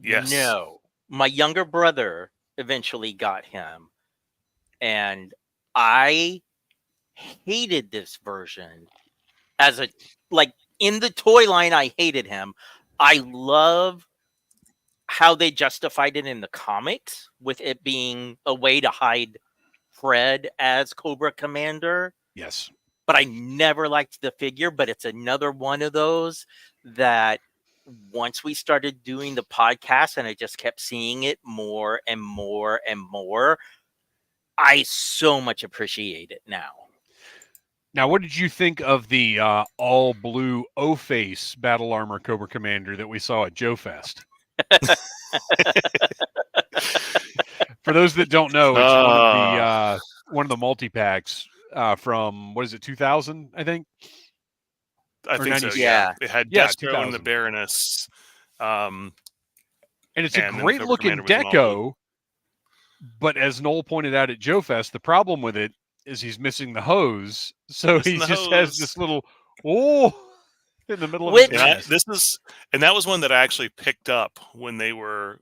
Yes. No. My younger brother eventually got him, and I hated this version in the toy line. I hated him. I love how they justified it in the comics with it being a way to hide Fred as Cobra Commander. Yes. But I never liked the figure, but it's another one of those that once we started doing the podcast and I just kept seeing it more and more and more, I so much appreciate it now. Now, what did you think of the all-blue O-Face Battle Armor Cobra Commander that we saw at Joe Fest? For those that don't know, it's one of the multi-packs from, what is it, 2000, I think? I think 96. so, yeah. It had Destro 2000. and the Baroness. And it's a great-looking deco, but as Noel pointed out at Joe Fest, the problem with it is he's missing the hose, so he just has this little in the middle of his chest. And that was one that I actually picked up when they were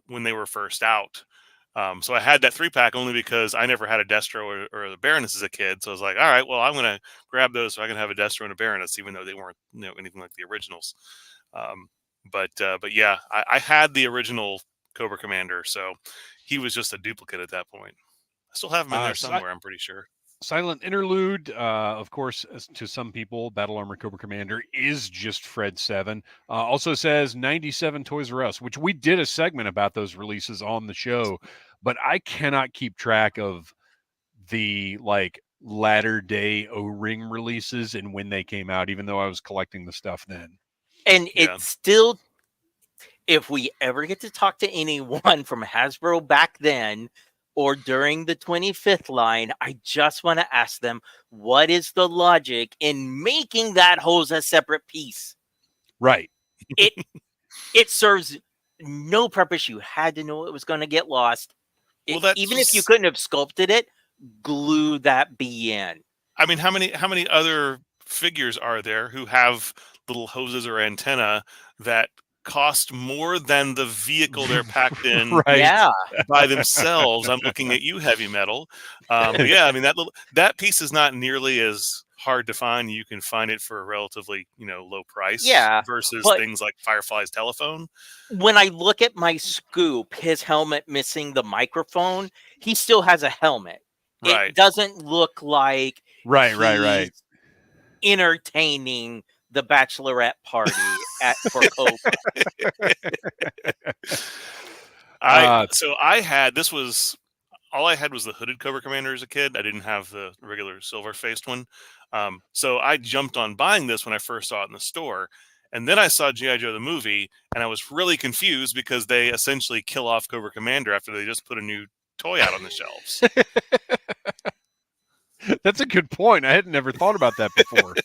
first out. So I had that 3-pack only because I never had a Destro or the Baroness as a kid. So I was like, all right, well, I'm going to grab those so I can have a Destro and a Baroness, even though they weren't anything like the originals. But yeah, I had the original Cobra Commander, so he was just a duplicate at that point. I still have him in there somewhere, I'm pretty sure. Silent Interlude, of course, to some people, Battle Armor Cobra Commander is just Fred 7. Also says 97 Toys R Us, which we did a segment about those releases on the show, but I cannot keep track of the latter day O-ring releases and when they came out, even though I was collecting the stuff then. And it's still, if we ever get to talk to anyone from Hasbro back then, or during the 25th line, I just want to ask them, what is the logic in making that hose a separate piece? Right. It serves no purpose. You had to know it was going to get lost. Even if you couldn't have sculpted it, glue that B in. I mean, how many other figures are there who have little hoses or antenna that cost more than the vehicle they're packed in by themselves? I'm looking at you, Heavy Metal. Yeah, I mean, that piece is not nearly as hard to find. You can find it for a relatively low price versus things like Firefly's telephone. When I look at my Scoop, his helmet missing the microphone, he still has a helmet. Right. It doesn't look like right. entertaining the bachelorette party for Cobra. All I had was the hooded Cobra Commander as a kid. I didn't have the regular silver-faced one. So I jumped on buying this when I first saw it in the store. And then I saw G.I. Joe the movie, and I was really confused because they essentially kill off Cobra Commander after they just put a new toy out on the shelves. That's a good point. I had never thought about that before.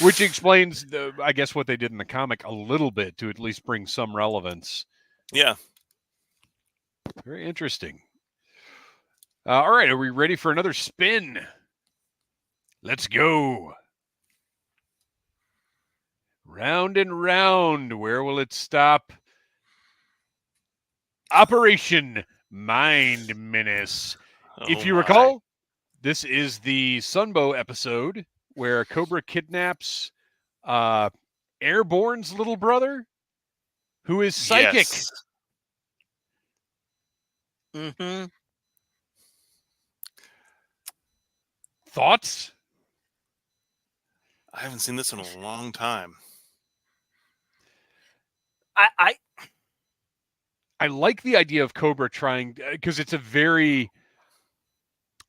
Which explains, I guess, what they did in the comic a little bit to at least bring some relevance. Yeah. Very interesting. All right, are we ready for another spin? Let's go. Round and round. Where will it stop? Operation Mind Menace. If you recall, this is the Sunbow episode where Cobra kidnaps Airborne's little brother, who is psychic. Yes. Mm-hmm. Thoughts? I haven't seen this in a long time. I like the idea of Cobra trying, because it's a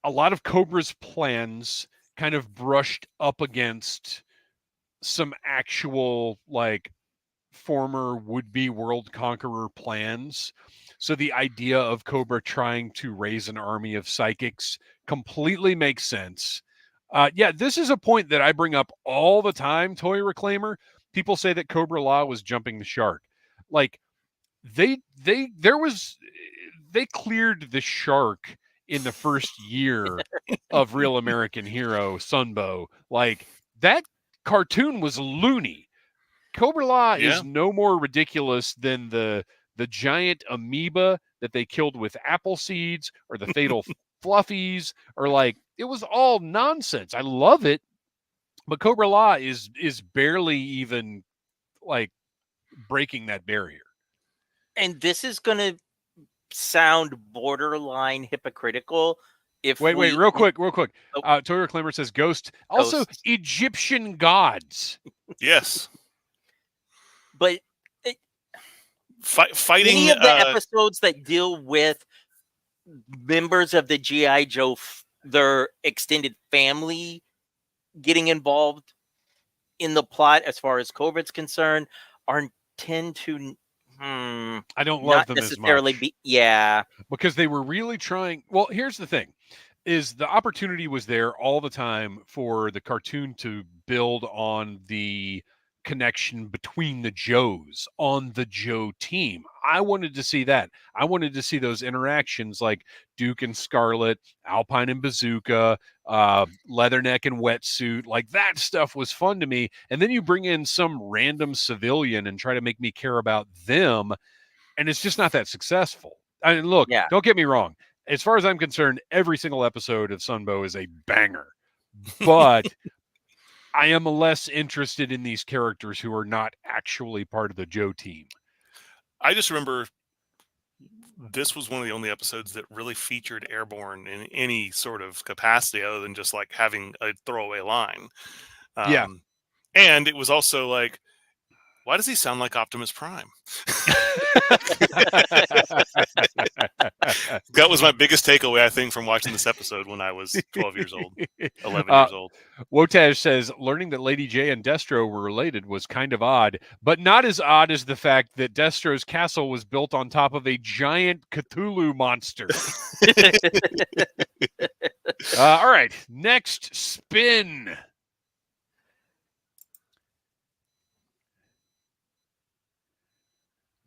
lot of Cobra's plans kind of brushed up against some actual, like, former would-be world conqueror plans. So the idea of Cobra trying to raise an army of psychics completely makes sense. Yeah, this is a point that I bring up all the time, Toy Reclaimer. People say that Cobra Law was jumping the shark. Like, they cleared the shark in the first year of Real American Hero Sunbow. Like, that cartoon was loony. Cobra Law is no more ridiculous than the giant amoeba that they killed with apple seeds, or the fatal fluffies, or, like, it was all nonsense. I love it, but Cobra Law is barely even, like, breaking that barrier. And this is going to sound borderline hypocritical. Wait, real quick. Oh. Toy Reclaimer says Ghost. Also, Egyptian gods. Yes. But fighting any of the episodes that deal with members of the G.I. Joe, their extended family getting involved in the plot as far as Cobra's concerned, tend to I don't love them necessarily as much. Because they were really trying. Well, here's the thing, is the opportunity was there all the time for the cartoon to build on the connection between the Joes on the Joe team. I wanted to see that. I wanted to see those interactions, like Duke and Scarlet, Alpine and Bazooka, Leatherneck and Wetsuit. Like, that stuff was fun to me. And then you bring in some random civilian and try to make me care about them, and it's just not that successful. I mean, look, don't get me wrong. As far as I'm concerned, every single episode of Sunbow is a banger. But I am less interested in these characters who are not actually part of the Joe team. I just remember this was one of the only episodes that really featured Airborne in any sort of capacity other than just, like, having a throwaway line. And it was also like, why does he sound like Optimus Prime? That was my biggest takeaway, I think, from watching this episode when I was 12 years old, 11 years old. Wotaz says, learning that Lady J and Destro were related was kind of odd, but not as odd as the fact that Destro's castle was built on top of a giant Cthulhu monster. All right, next spin.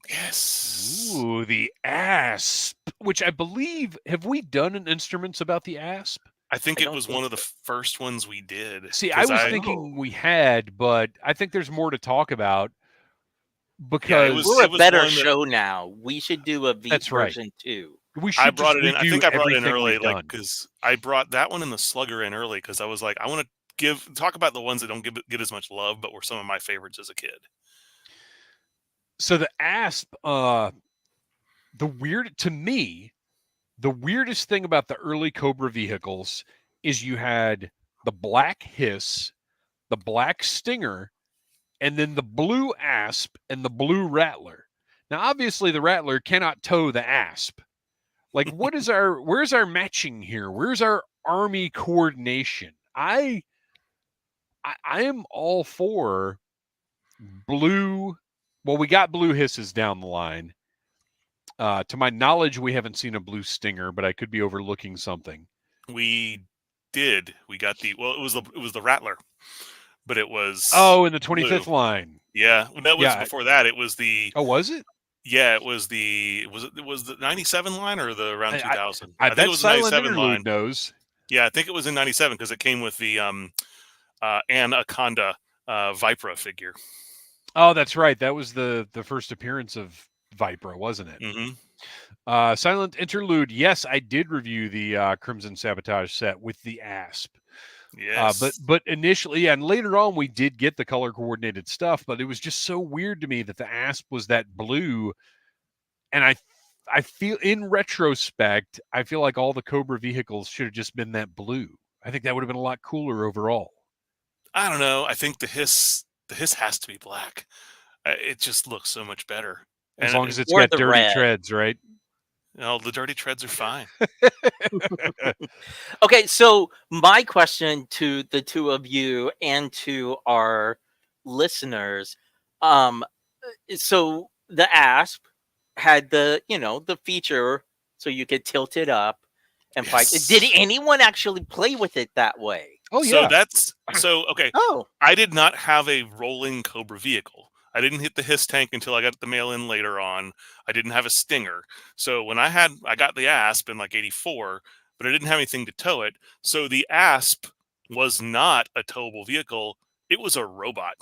Yes. Ooh, the Asp, which I believe, have we done an Instruments about the Asp? I think it was one of the first ones we did. See, I was thinking we had, but I think there's more to talk about, because we're a better show now. We should do a V version too. We should. I brought it in. I think I brought it in early, like, because I brought that one and the Slugger in early, because I was like, I want to talk about the ones that don't get as much love, but were some of my favorites as a kid. So the Asp, to me, the weirdest thing about the early Cobra vehicles is you had the Black Hiss, the black Stinger, and then the blue Asp and the blue Rattler. Now, obviously, the Rattler cannot tow the Asp. Like, where's our matching here? Where's our Army coordination? I am all for blue. Well, we got blue Hisses down the line. To my knowledge, we haven't seen a blue Stinger, but I could be overlooking something. We did. We got it was the Rattler, but it was in the 25th blue. line. Yeah, that was before that. It was the was it? Yeah, it was the 97 line or the around 2000. I think bet it was the Silent 97 Interlude line. knows. Yeah, I think it was in 97 because it came with the Anaconda Vipra figure. Oh, that's right. That was the first appearance of Vipra, wasn't it? Mm-hmm. Silent Interlude. Yes, I did review the Crimson Sabotage set with the Asp. Yes. But initially, and later on, we did get the color coordinated stuff, but it was just so weird to me that the Asp was that blue. And I feel, in retrospect, I feel like all the Cobra vehicles should have just been that blue. I think that would have been a lot cooler overall. I don't know. I think the hiss has to be black. It just looks so much better. As long as it's got dirty red treads, right? No, the dirty treads are fine. Okay, so my question to the two of you and to our listeners, so the Asp had the feature so you could tilt it up and fight. Did anyone actually play with it that way? Oh yeah. Okay. Oh, I did not have a rolling Cobra vehicle. I didn't hit the Hiss tank until I got the mail in later on. I didn't have a Stinger. So when I got the Asp in like 84, but I didn't have anything to tow it. So the Asp was not a towable vehicle. It was a robot.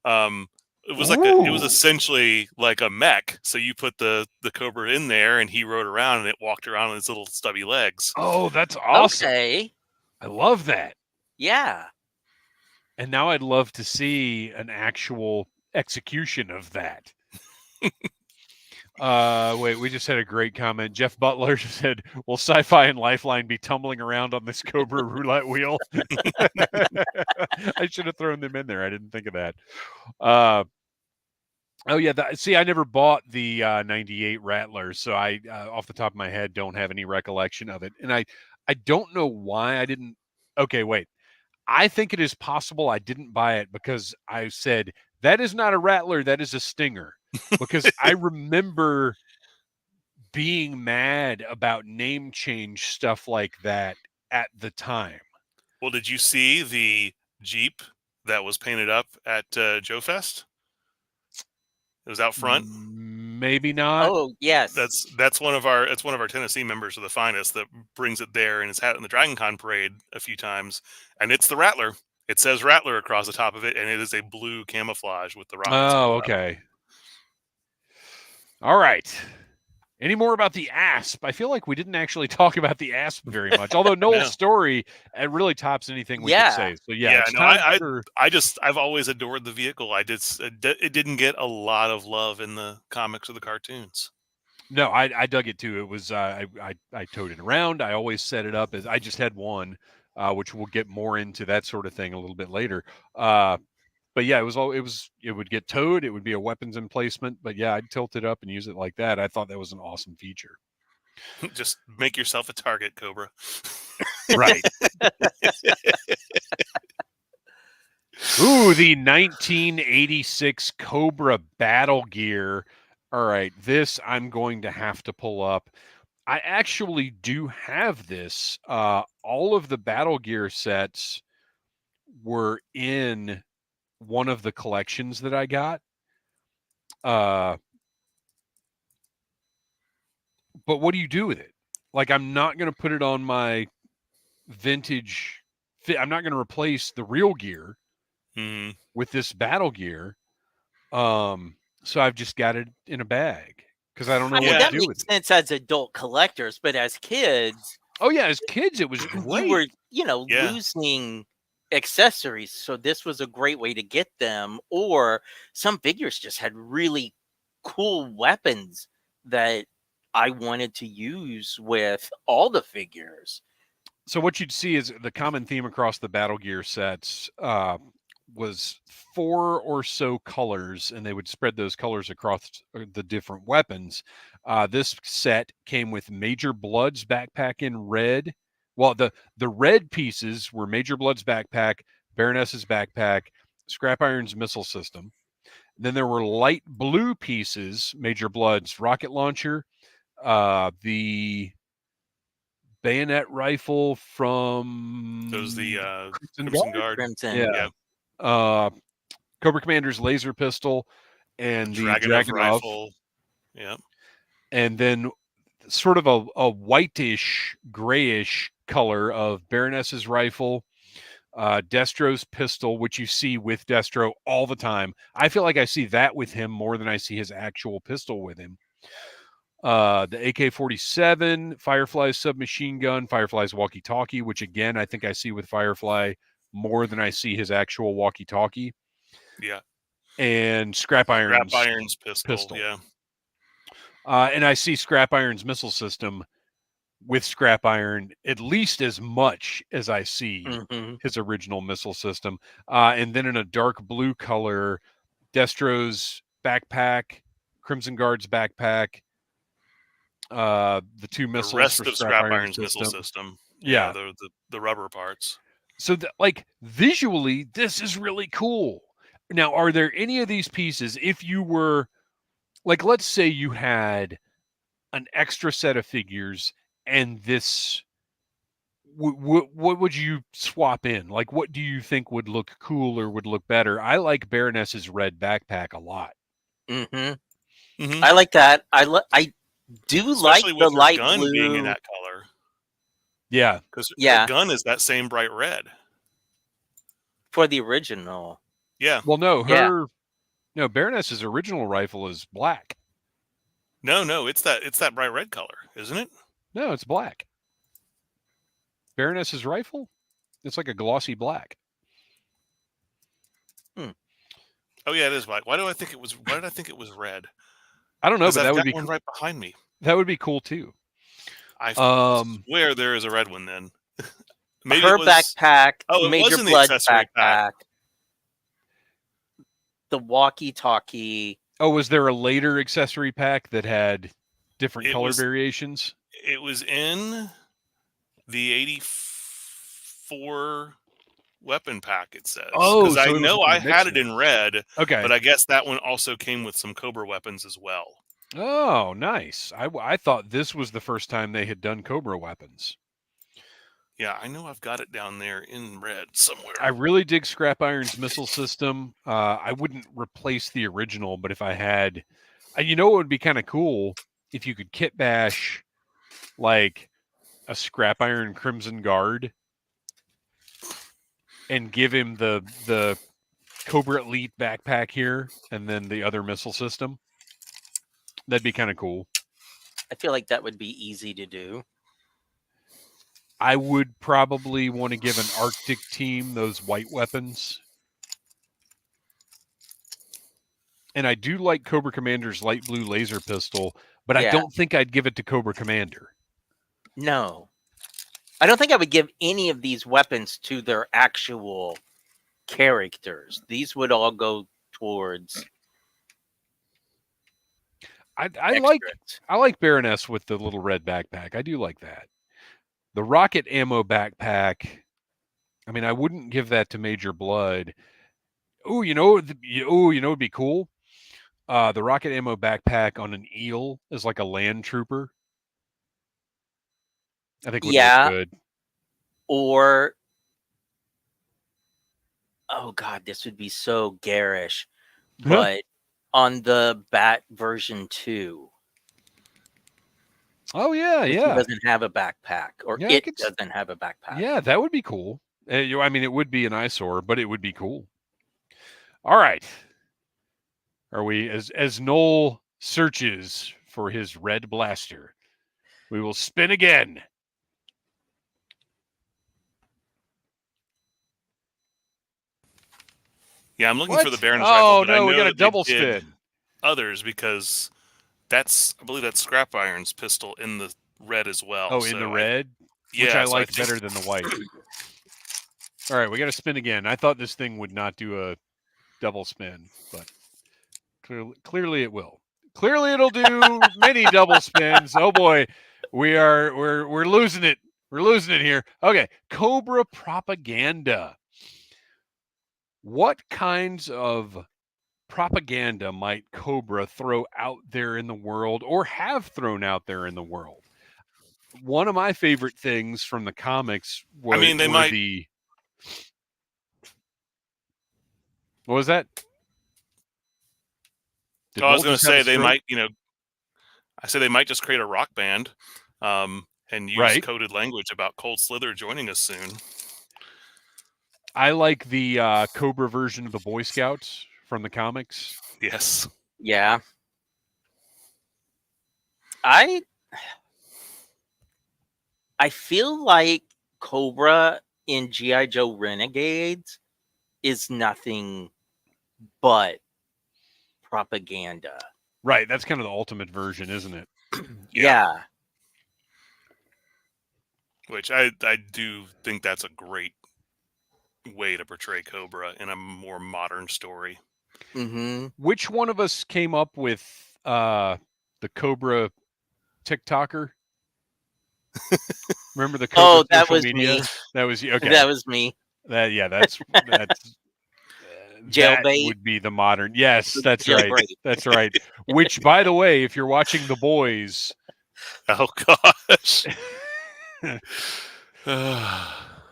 It was essentially like a mech. So you put the Cobra in there and he rode around and it walked around on his little stubby legs. Oh, that's awesome. okay. I love that. Yeah. And now I'd love to see an actual execution of that. Wait, we just had a great comment. Jeff Butler said, will Sci-Fi and Lifeline be tumbling around on this Cobra roulette wheel? I should have thrown them in there. I didn't think of that. Oh yeah, see, I never bought the 98 Rattler, so I off the top of my head don't have any recollection of it. And I don't know why I didn't. Okay, wait. I think it is possible I didn't buy it because I said, that is not a Rattler, that is a Stinger. Because I remember being mad about name change stuff like that at the time. Well, did you see the Jeep that was painted up at Joe Fest? It was out front. Maybe not. Oh yes, that's one of our Tennessee members of the finest that brings it there and has had it in the DragonCon parade a few times, and it's the Rattler. It says Rattler across the top of it, and it is a blue camouflage with the rockets. Oh, okay. All right. Any more about the Asp? I feel like we didn't actually talk about the Asp very much, although Noel's story really tops anything we could say. So I've always adored the vehicle. It didn't get a lot of love in the comics or the cartoons. No, I dug it too. It was I towed it around. I always set it up as I just had one, which we'll get more into that sort of thing a little bit later. But yeah, it would get towed. It would be a weapons emplacement. But yeah, I'd tilt it up and use it like that. I thought that was an awesome feature. Just make yourself a target, Cobra. Right. Ooh, the 1986 Cobra Battle Gear. All right, this I'm going to have to pull up. I actually do have this. All of the Battle Gear sets were in one of the collections that I got. But what do you do with it? Like, I'm not going to put it on my vintage. I'm not going to replace the real gear with this Battle Gear. So I've just got it in a bag because I don't know what to do with it. That makes sense as adult collectors, but as kids. Oh yeah, as kids it was great. You were, losing accessories, so this was a great way to get them. Or some figures just had really cool weapons that I wanted to use with all the figures. So what you'd see is the common theme across the Battle Gear sets was 4 or so colors, and they would spread those colors across the different weapons. This set came with Major Blood's backpack in red. Well, the red pieces were Major Blood's backpack, Baroness's backpack, Scrap Iron's missile system. Then there were light blue pieces, Major Blood's rocket launcher, the bayonet rifle from Those the Crimson Guard. Crimson. Yeah. Cobra Commander's laser pistol and the Dragon rifle. Yeah. And then sort of a whitish, grayish color of Baroness's rifle, Destro's pistol, which you see with Destro all the time. I feel like I see that with him more than I see his actual pistol with him. The AK-47, Firefly's submachine gun, Firefly's walkie-talkie, which again I think I see with Firefly more than I see his actual walkie-talkie. Yeah. And Scrap Iron's pistol. Yeah. And I see Scrap Iron's missile system with Scrap Iron at least as much as I see his original missile system. And then in a dark blue color, Destro's backpack, Crimson Guard's backpack, the two missiles, the rest for of Scrap Iron's missile system. Yeah. The rubber parts. So visually, this is really cool. Now, are there any of these pieces, if you were, like, let's say you had an extra set of figures and this, what would you swap in? Like, what do you think would look cool or would look better? I like Baroness's red backpack a lot. I like that. I do especially like the light gun blue being in that color. Yeah, because the gun is that same bright red for the original. Yeah. Well, no, Baroness's original rifle is black. No, it's that bright red color, isn't it? No, it's black. Baroness's rifle, it's like a glossy black. Oh yeah, it is black. Why did I think it was red? I don't know, but that would be one right behind me. That would be cool too. I swear there is a red one then. Maybe her backpack. Oh, it Major was in the Blood's accessory pack. The walkie-talkie. Oh, was there a later accessory pack that had different color variations? It was in the 84 weapon pack, it says. Oh, because I know I had it in red. Okay. But I guess that one also came with some Cobra weapons as well. Oh, nice. I thought this was the first time they had done Cobra weapons. Yeah, I know I've got it down there in red somewhere. I really dig Scrap Iron's missile system. I wouldn't replace the original, but if I had, you know, it would be kind of cool if you could kit bash like a Scrap Iron Crimson Guard and give him the Cobra Elite backpack here and then the other missile system. That'd be kind of cool. I feel like that would be easy to do. I would probably want to give an Arctic team those white weapons. And I do like Cobra Commander's light blue laser pistol, but I don't think I'd give it to Cobra Commander. No. I don't think I would give any of these weapons to their actual characters. These would all go towards... I like Baroness with the little red backpack. I do like that. The rocket ammo backpack, I mean, I wouldn't give that to Major Blood. Oh, you know it'd be cool? The rocket ammo backpack on an eel is like a land trooper. I think would look good. Or, oh God, this would be so garish. But on the Bat version 2. Oh yeah, He doesn't have a backpack, or it doesn't have a backpack. Yeah, that would be cool. I mean, it would be an eyesore, but it would be cool. All right, are we as Noel searches for his red blaster? We will spin again. Yeah, I'm looking for the Baroness rifle. Oh no, we got a double spin. Others because I believe that's Scrap Iron's pistol in the red as well. Oh, in the red? Which I like better than the white. All right, we got to spin again. I thought this thing would not do a double spin, but clearly it will. Clearly it'll do many double spins. Oh boy, we're losing it. We're losing it here. Okay, Cobra propaganda. What kinds of propaganda might Cobra throw out there in the world or have thrown out there in the world? One of my favorite things from the comics was what was that? I was going to say they might, I said they might just create a rock band and use coded language about Cold Slither joining us soon. I like the Cobra version of the Boy Scouts from the comics. Yes. Yeah. I feel like Cobra in G.I. Joe Renegades is nothing but propaganda. Right. That's kind of the ultimate version, isn't it? Yeah. Which I do think that's a great way to portray Cobra in a more modern story. Mm-hmm. Which one of us came up with the Cobra TikToker? Remember the Cobra social media? Me. That was okay. That was me. That's Jailbait. That would be the modern. Yes, that's right. That's right. Which, by the way, if you're watching The Boys, oh gosh.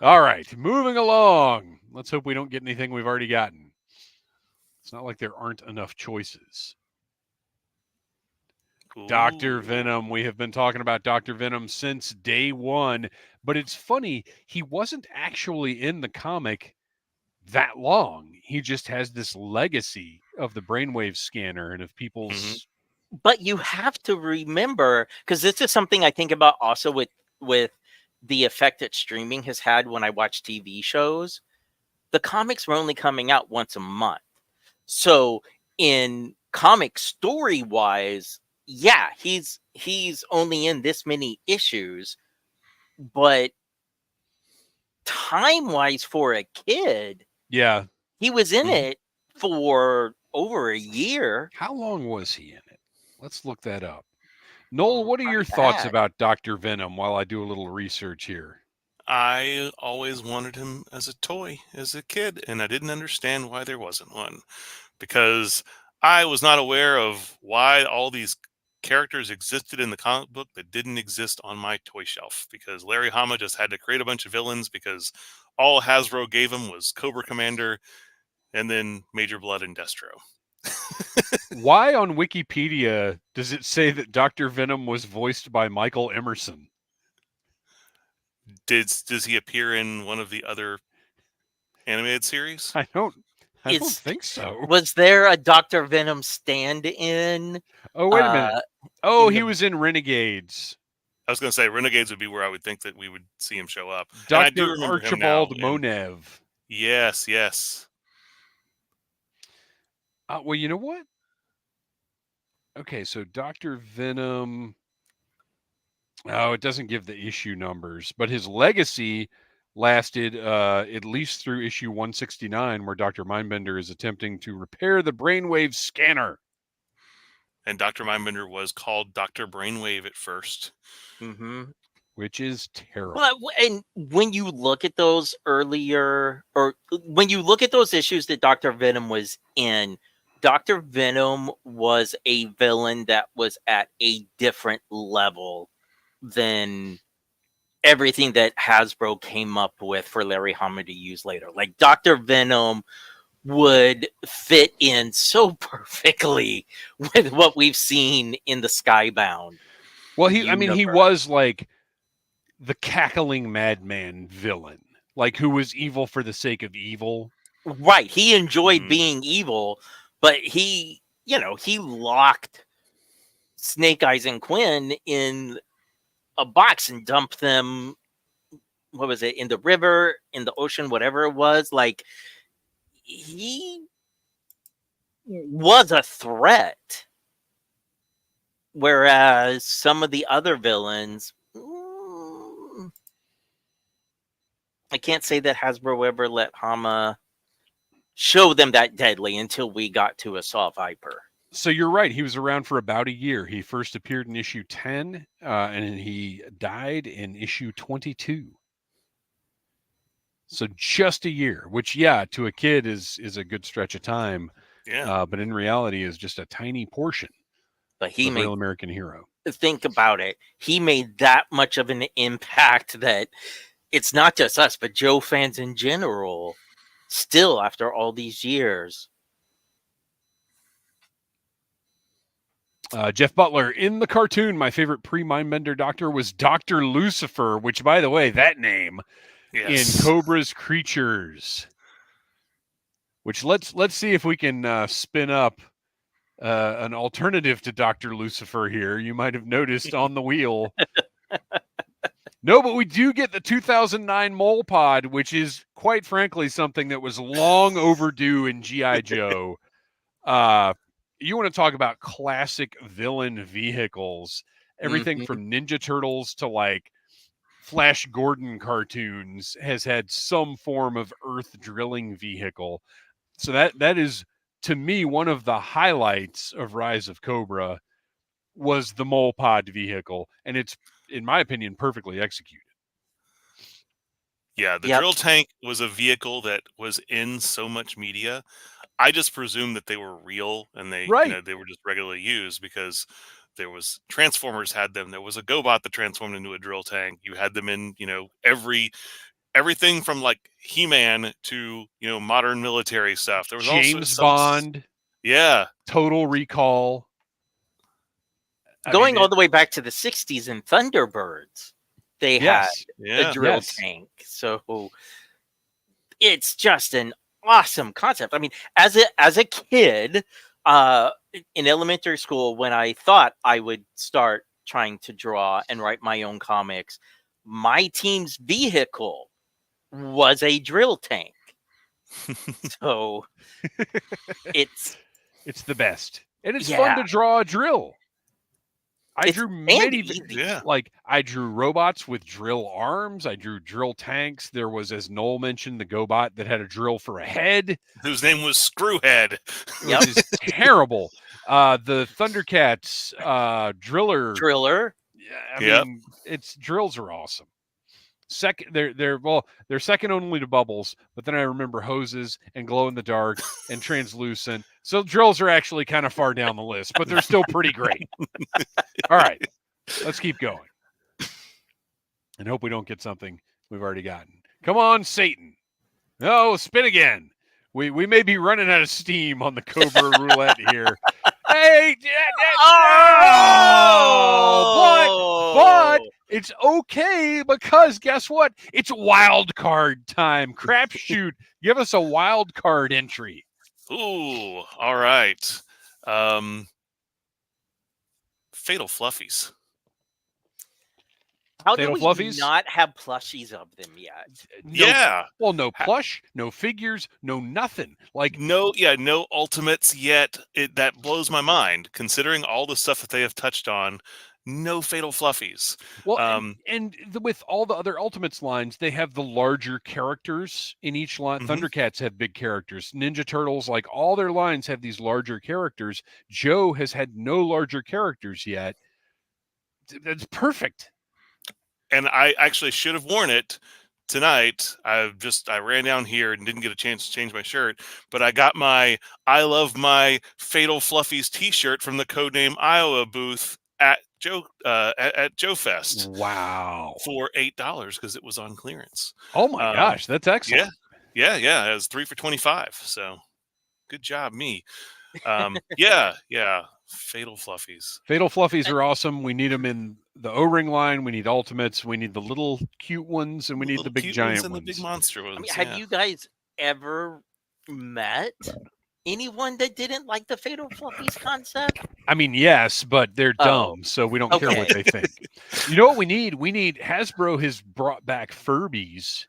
All right, moving along. Let's hope we don't get anything we've already gotten. It's not like there aren't enough choices. Ooh. Dr. Venom. We have been talking about Dr. Venom since day one, but it's funny, he wasn't actually in the comic that long. He just has this legacy of the brainwave scanner and of people's... Mm-hmm. But you have to remember, because this is something I think about also with the effect that streaming has had when I watch TV shows. The comics were only coming out once a month. So in comic story wise, yeah, he's only in this many issues, but time wise for a kid, yeah, he was in it for over a year. How long was he in it? Let's look that up. Noel, what are your thoughts about Dr. Venom while I do a little research here? I always wanted him as a toy as a kid, and I didn't understand why there wasn't one, because I was not aware of why all these characters existed in the comic book that didn't exist on my toy shelf, because Larry Hama just had to create a bunch of villains because all Hasbro gave him was Cobra Commander and then Major Blood and Destro. Why on Wikipedia does it say that Dr. Venom was voiced by Michael Emerson? Does he appear in one of the other animated series? I don't think so. Was there a Dr. Venom stand-in? Oh, wait a minute. Oh, he was in Renegades. I was going to say Renegades would be where I would think that we would see him show up. Dr. Archibald Monev. Yes, yes. Well, you know what? Okay, so Dr. Venom... Oh, it doesn't give the issue numbers, but his legacy lasted at least through issue 169, where Dr. Mindbender is attempting to repair the brainwave scanner. And Dr. Mindbender was called Dr. Brainwave at first. Mm-hmm. Which is terrible. But, and when you look at those earlier, or when you look at those issues that Dr. Venom was in, Dr. Venom was a villain that was at a different level than everything that Hasbro came up with for Larry Hama to use later. Like, Dr. Venom would fit in so perfectly with what we've seen in the Skybound. Well, he was like the cackling madman villain, like who was evil for the sake of evil. Right. He enjoyed being evil, but he locked Snake Eyes and Quinn in a box and dumped them, what was it, in the river, in the ocean, whatever it was. Like, he was a threat. Whereas some of the other villains, I can't say that Hasbro ever let Hama show them that deadly until we got to Assault Viper. So you're right. He was around for about a year. He first appeared in issue 10, and he died in issue 22. So just a year, which, yeah, to a kid is a good stretch of time. Yeah. But in reality is just a tiny portion. But he of made Real American Hero. Think about it. He made that much of an impact that it's not just us, but Joe fans in general, still after all these years. Jeff Butler, in the cartoon, my favorite pre-Mindbender doctor was Dr. Lucifer, which, by the way, that name in Cobra's Creatures. Which let's see if we can spin up an alternative to Dr. Lucifer here. You might have noticed on the wheel. No, but we do get the 2009 Mole Pod, which is, quite frankly, something that was long overdue in G.I. Joe. You want to talk about classic villain vehicles. Everything from Ninja Turtles to, like, Flash Gordon cartoons has had some form of earth drilling vehicle. So that is, to me, one of the highlights of Rise of Cobra was the Mole Pod vehicle. And it's, in my opinion, perfectly executed. Yeah, the drill tank was a vehicle that was in so much media. I just presumed that they were real and they they were just regularly used because there was Transformers had them. There was a GoBot that transformed into a drill tank. You had them in, everything from like He-Man to, modern military stuff. There was James Bond. Yeah. Total Recall. Going all the way back to the 60s in Thunderbirds, they had a drill tank. So it's just an awesome concept. I mean, as a kid in elementary school, when I thought I would start trying to draw and write my own comics, my team's vehicle was a drill tank. So it's the best. And it's fun to draw a drill. I drew I drew robots with drill arms. I drew drill tanks. There was, as Noel mentioned, the GoBot that had a drill for a head. Whose name was Screwhead. Which is terrible. The Thundercats Driller. I mean, drills are awesome. They're second only to Bubbles, but then I remember hoses and glow in the dark and translucent. So drills are actually kind of far down the list, but they're still pretty great. All right, let's keep going and hope we don't get something we've already gotten. Come on, Satan. No, spin again. We may be running out of steam on the Cobra Roulette here. Hey, but it's okay because guess what? It's wild card time. Crapshoot. Give us a wild card entry. Ooh, all right. Fatal Fluffies. How do we not have plushies of them yet? Well, no plush, no figures, no nothing. Like no ultimates yet. That blows my mind, considering all the stuff that they have touched on. No Fatal Fluffies. Well, with all the other Ultimates lines, they have the larger characters in each line. Thundercats have big characters. Ninja Turtles, like all their lines, have these larger characters. Joe has had no larger characters yet. That's perfect. And I actually should have worn it tonight. I ran down here and didn't get a chance to change my shirt, but I got my I Love My Fatal Fluffies t-shirt from the Codename Iowa booth at Joe Fest. Wow. For $8 because it was on clearance. Oh my gosh, that's excellent. Yeah. It was 3 for $25. So good job, me. Fatal Fluffies. Fatal Fluffies are awesome. We need them in the O-ring line. We need Ultimates. We need the little cute ones, and we need the big giant ones. And the big monster ones. I mean, have you guys ever met anyone that didn't like the Fatal Fluffies concept? I mean, yes, but they're dumb, so we don't care what they think. You know what we need? Hasbro has brought back Furbies.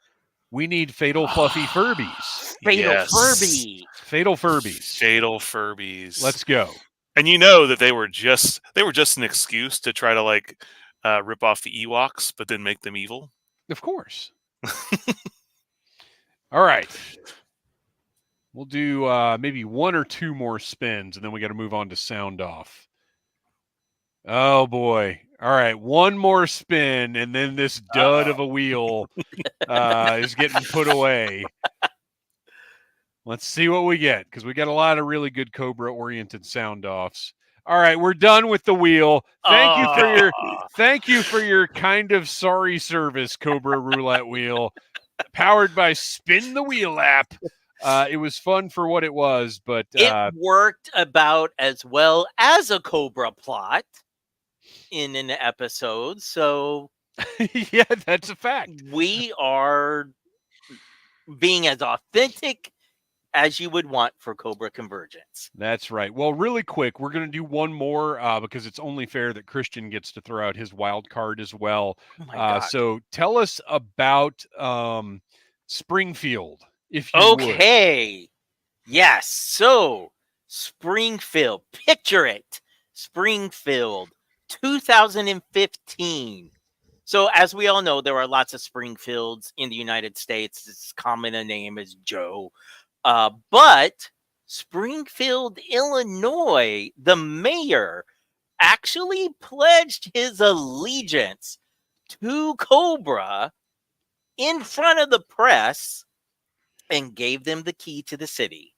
We need Fatal Fluffy Furbies. Fatal Furbies. Let's go. And you know that they were just an excuse to try to rip off the Ewoks, but then make them evil. Of course. All right. We'll do maybe one or two more spins, and then we got to move on to sound off. Oh, boy. All right. One more spin, and then this dud of a wheel is getting put away. Let's see what we get, because we got a lot of really good Cobra-oriented sound offs. All right, we're done with the wheel. Thank you for your kind of sorry service, Cobra Roulette wheel, powered by Spin the Wheel app. It was fun for what it was, but it worked about as well as a Cobra plot in an episode. So yeah, that's a fact. We are being as authentic as you would want for Cobra Convergence. That's right. Well, really quick, we're going to do one more because it's only fair that Kristian gets to throw out his wild card as well. Oh my God. So tell us about Springfield, if you would. Okay. Yes. So Springfield, picture it. Springfield, 2015. So as we all know, there are lots of Springfields in the United States. It's common a name as Joe. But Springfield, Illinois, the mayor actually pledged his allegiance to Cobra in front of the press and gave them the key to the city.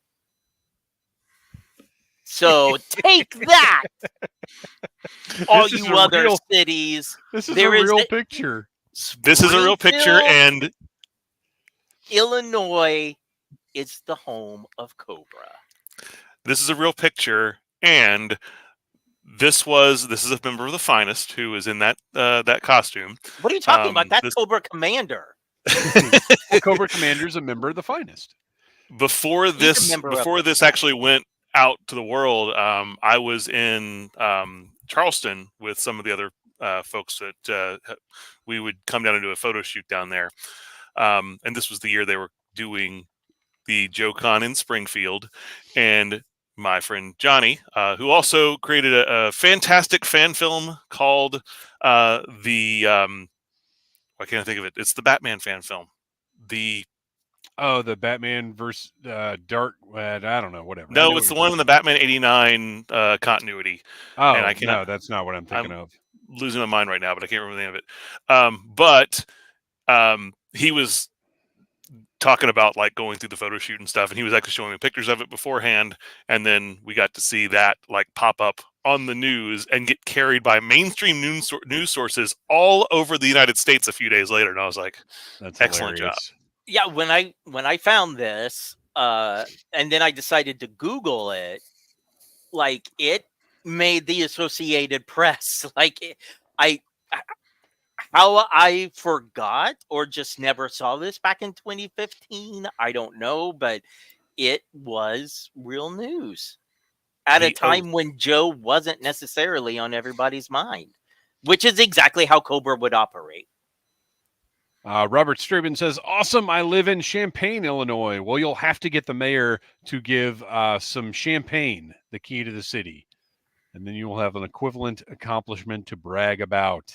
So take that, all you other cities. This is a real picture. This is a real picture, and Illinois is the home of Cobra. This is a real picture, and this is a member of the Finest who is in that costume. What are you talking about? That's Cobra Commander. Well, Cobra Commander is a member of the Finest. Before this actually went out to the world, I was in Charleston with some of the other folks that we would come down and do a photo shoot down there. And this was the year they were doing the JoeCon in Springfield, and my friend Johnny, who also created a fantastic fan film called why can't I think of it? It's the Batman fan film. The Batman versus Dark. I don't know. Whatever. No, it's the one in the Batman '89 continuity. Oh, and no, that's not what I'm thinking of. Losing my mind right now, but I can't remember the name of it. But he was talking about like going through the photo shoot and stuff, and he was actually showing me pictures of it beforehand, and then we got to see that like pop up on the news and get carried by mainstream news sources all over the United States a few days later, and I was like, that's excellent hilarious. job. Yeah, when I found this, and then I decided to Google it, like it made the Associated Press. Like how I forgot or just never saw this back in 2015, I don't know, but it was real news at a time when Joe wasn't necessarily on everybody's mind, which is exactly how Cobra would operate. Robert Straben says, awesome. I live in Champaign, Illinois. Well, you'll have to get the mayor to give some champagne, the key to the city. And then you will have an equivalent accomplishment to brag about.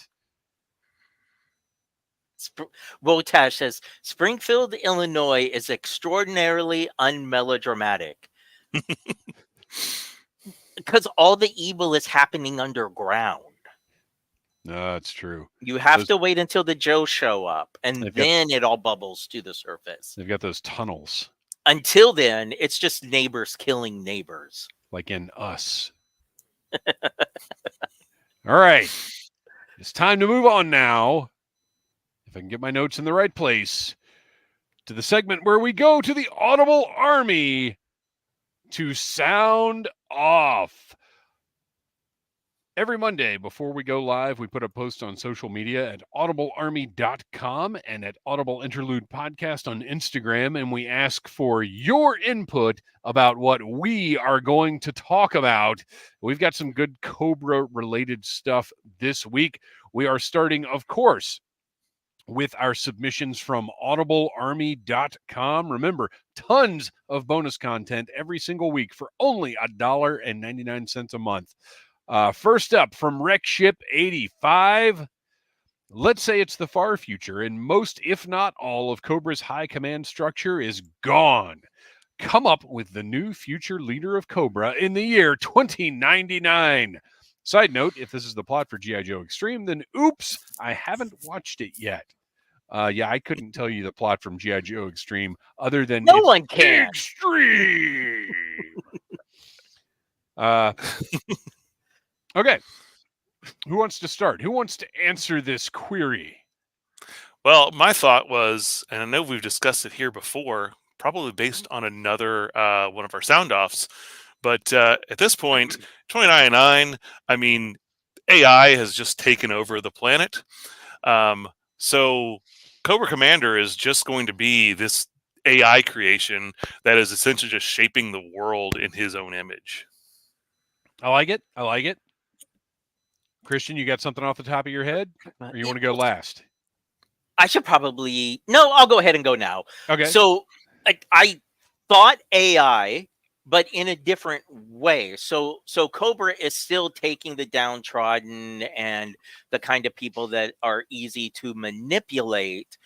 Wotash says, Springfield, Illinois is extraordinarily unmelodramatic. Because all the evil is happening underground. No, that's true. You have to wait until the Joe show up, and then it all bubbles to the surface. They've got those tunnels. Until then, it's just neighbors killing neighbors. Like in Us. All right. It's time to move on now. If I can get my notes in the right place. To the segment where we go to the Audible Army to sound off. Every Monday before we go live, we put a post on social media at audiblearmy.com and at Audible Interlude Podcast on Instagram, and we ask for your input about what we are going to talk about. We've got some good Cobra-related stuff this week. We are starting, of course, with our submissions from audiblearmy.com. Remember, tons of bonus content every single week for only $1.99 a month. First up from Wreck Ship 85. Let's say it's the far future, and most, if not all, of Cobra's high command structure is gone. Come up with the new future leader of Cobra in the year 2099. Side note, if this is the plot for G.I. Joe Extreme, then oops, I haven't watched it yet. Yeah, I couldn't tell you the plot from G.I. Joe Extreme other than No it's one can. extreme. Okay. Who wants to start? Who wants to answer this query? Well, my thought was, and I know we've discussed it here before, probably based on another one of our sound offs, but at this point, 2099, I mean, AI has just taken over the planet. So Cobra Commander is just going to be this AI creation that is essentially just shaping the world in his own image. I like it. I like it. Kristian, you got something off the top of your head? Or you want to go last? I should probably... No, I'll go ahead and go now. Okay. So I thought AI, but in a different way. So Cobra is still taking the downtrodden and the kind of people that are easy to manipulate.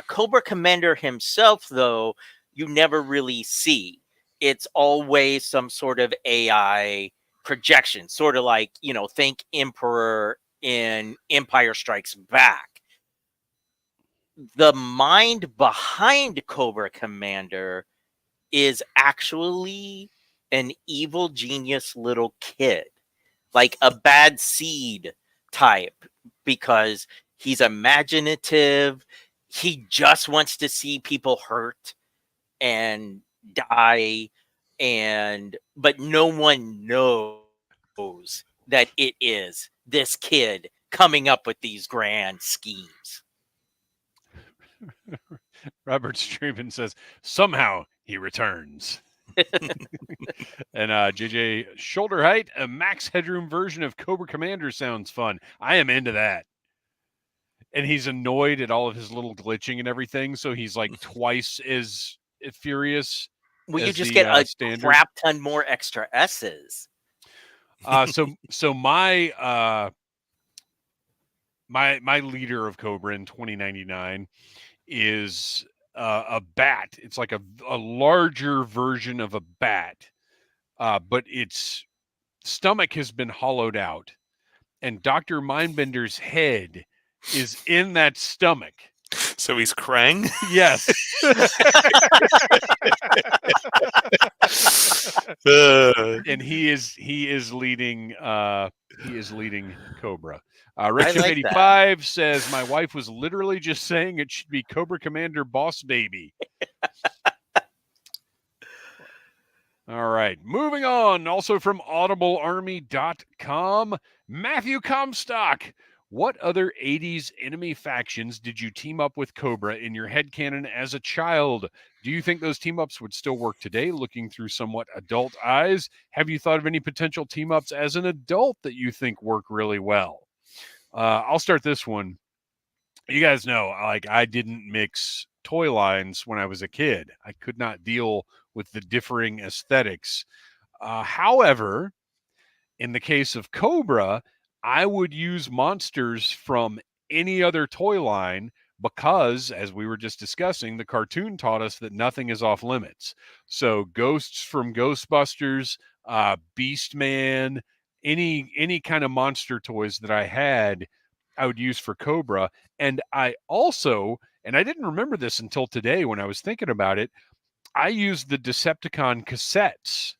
Cobra Commander himself, though, you never really see. It's always some sort of AI projection, sort of like, think Emperor in Empire Strikes Back. The mind behind Cobra Commander is actually an evil genius little kid, like a bad seed type, because he's imaginative. He just wants to see people hurt and die, but no one knows that it is this kid coming up with these grand schemes. Robert Straven says, somehow he returns. And JJ Shoulder Height, a max headroom version of Cobra Commander sounds fun. I am into that. And he's annoyed at all of his little glitching and everything, so he's like twice as furious. Well, you just the, get a standard. crap ton more extra S's. So my my leader of Cobra in 2099 is a bat. It's like a larger version of a bat, but its stomach has been hollowed out, and Dr. Mindbender's head is in that stomach. So he's Krang? Yes. And he is leading Cobra. Richard 85 says, my wife was literally just saying it should be Cobra Commander Boss Baby. All right, moving on. Also from audiblearmy.com, Matthew Comstock. What other 80s enemy factions did you team up with Cobra in your headcanon as a child? Do you think those team-ups would still work today, looking through somewhat adult eyes? Have you thought of any potential team-ups as an adult that you think work really well? I'll start this one. You guys know, I didn't mix toy lines when I was a kid. I could not deal with the differing aesthetics. However, in the case of Cobra, I would use monsters from any other toy line because, as we were just discussing, the cartoon taught us that nothing is off limits. So ghosts from Ghostbusters, Beast Man, any kind of monster toys that I had, I would use for Cobra. And I also, and I didn't remember this until today when I was thinking about it, I used the Decepticon cassettes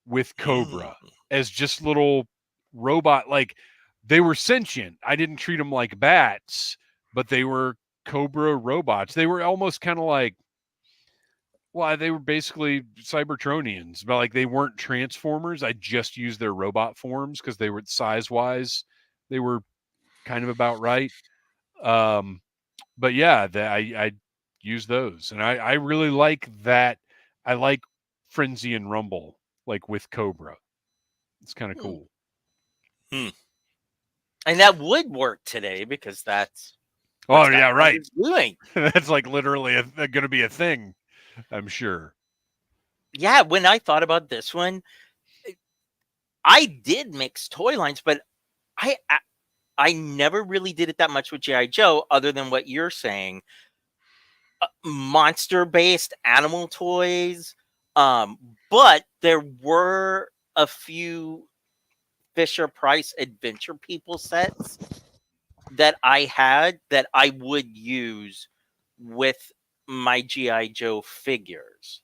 with Cobra as just little robot, like they were sentient. I didn't treat them like bats, but they were Cobra robots. They were almost kind of like, well, they were basically Cybertronians, but like they weren't Transformers. I just used their robot forms because they were size-wise, they were kind of about right. But yeah, I use those, and I really like that. I like Frenzy and Rumble, like with Cobra. It's kind of cool. And that would work today because that's right. Doing. That's like literally going to be a thing, I'm sure. Yeah, when I thought about this one, I did mix toy lines, but I never really did it that much with G.I. Joe, other than what you're saying. Monster-based animal toys. But there were a few Fisher-Price Adventure People sets that I had that I would use with my G.I. Joe figures.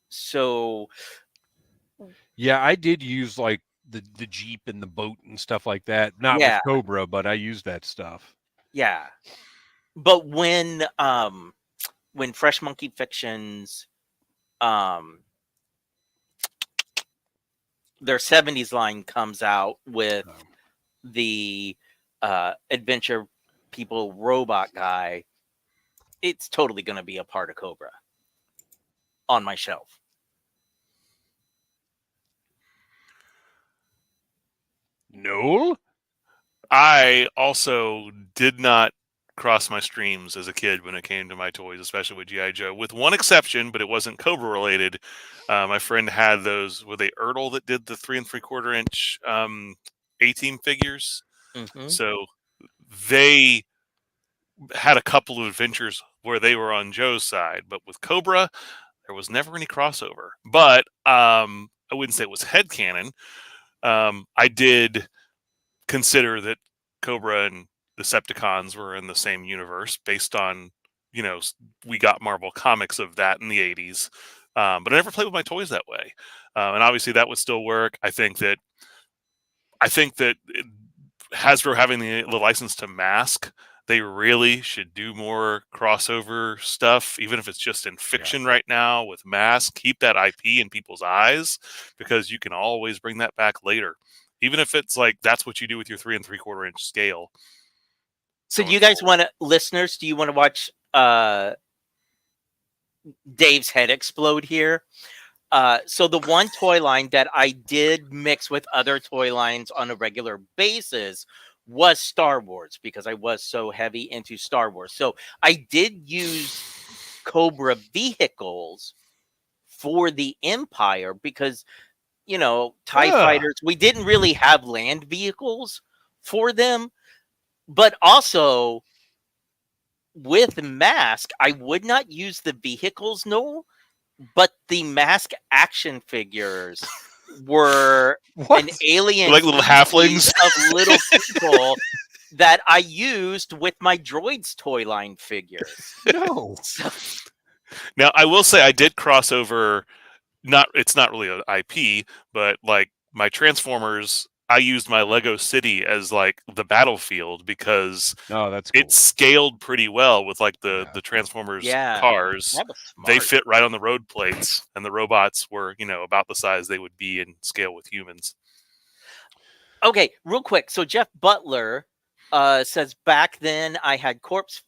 So Yeah, I did use like the Jeep and the boat and stuff like that. Not yeah, with Cobra, but I used that stuff. yeah. But when Fresh Monkey Fictions their 70s line comes out with the Adventure People robot guy, it's totally going to be a part of Cobra on my shelf. Noel? I also did not cross my streams as a kid when it came to my toys, especially with G.I. Joe, with one exception, but it wasn't Cobra related. My friend had those with a Ertl that did the 3 3/4 inch A-Team figures. Mm-hmm. So they had a couple of adventures where they were on Joe's side, but with Cobra, there was never any crossover. But I wouldn't say it was headcanon. I did consider that Cobra and Decepticons were in the same universe based on, we got Marvel comics of that in the 80s. But I never played with my toys that way. And obviously that would still work. I think that Hasbro having the license to mask, they really should do more crossover stuff, even if it's just in fiction right now with mask. Keep that IP in people's eyes, because you can always bring that back later. Even if it's like that's what you do with your 3 3/4 inch scale. So do you guys want to, listeners, do you want to watch Dave's head explode here? So the one toy line that I did mix with other toy lines on a regular basis was Star Wars, because I was so heavy into Star Wars. So I did use Cobra vehicles for the Empire because, TIE fighters, we didn't really have land vehicles for them. But also with Mask, I would not use the vehicles, Noel, but the Mask action figures were an alien, like little halflings of little people that I used with my Droids toy line figures. No. Now I will say I did cross over. It's not really an IP, but like my Transformers, I used my Lego City as like the battlefield because that's cool. It scaled pretty well with like the Transformers cars. They fit right on the road plates, and the robots were, about the size they would be in scale with humans. Okay, real quick. So Jeff Butler says back then I had Corps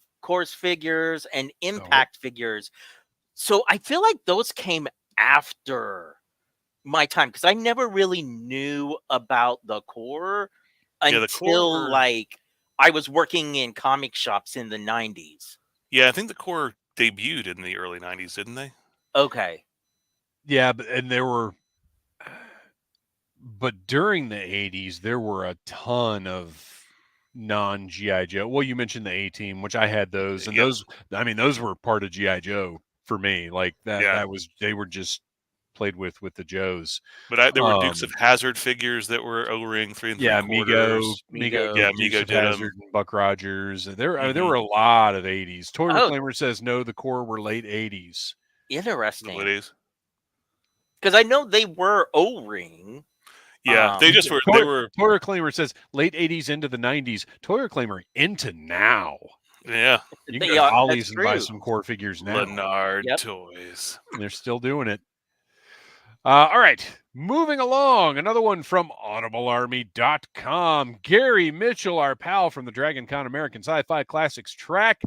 figures and Impact figures. So I feel like those came after my time, because I never really knew about the Corps until like I was working in comic shops in the 90s. Yeah, I think the Corps debuted in the early 90s, didn't they? Okay. Yeah, but during the 80s, there were a ton of non-G.I. Joe. Well, you mentioned the A-Team, which I had those, and those were part of G.I. Joe for me. Like that was, they were just played with the Joes. But there were Dukes of Hazzard figures that were O-ring 3 3/4. Mego did Hazzard and Buck Rogers. There were a lot of 80s. Toy Reclaimer says no, the Corps were late 80s. Interesting. Because I know they were O-ring. Yeah, they just were. Toy Reclaimer says late 80s into the 90s. Toy Reclaimer into now. Yeah. You can go to Ollie's and buy some Corps figures now. Lennard Toys. And they're still doing it. All right, moving along. Another one from audiblearmy.com. Gary Mitchell, our pal from the DragonCon American Sci-Fi Classics track.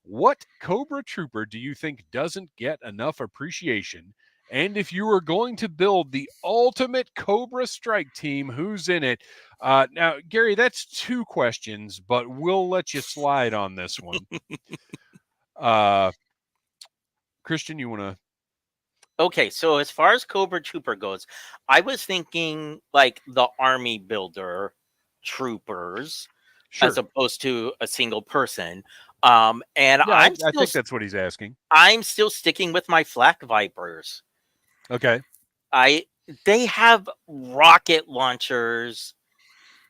What Cobra Trooper do you think doesn't get enough appreciation? And if you were going to build the ultimate Cobra strike team, who's in it? Now, Gary, that's 2 questions, but we'll let you slide on this one. Kristian, you want to Okay, so as far as Cobra Trooper goes, I was thinking like the army builder troopers Sure. as opposed to a single person. And Yeah, I think that's what he's asking. I'm still sticking with my flak vipers. Okay. They have rocket launchers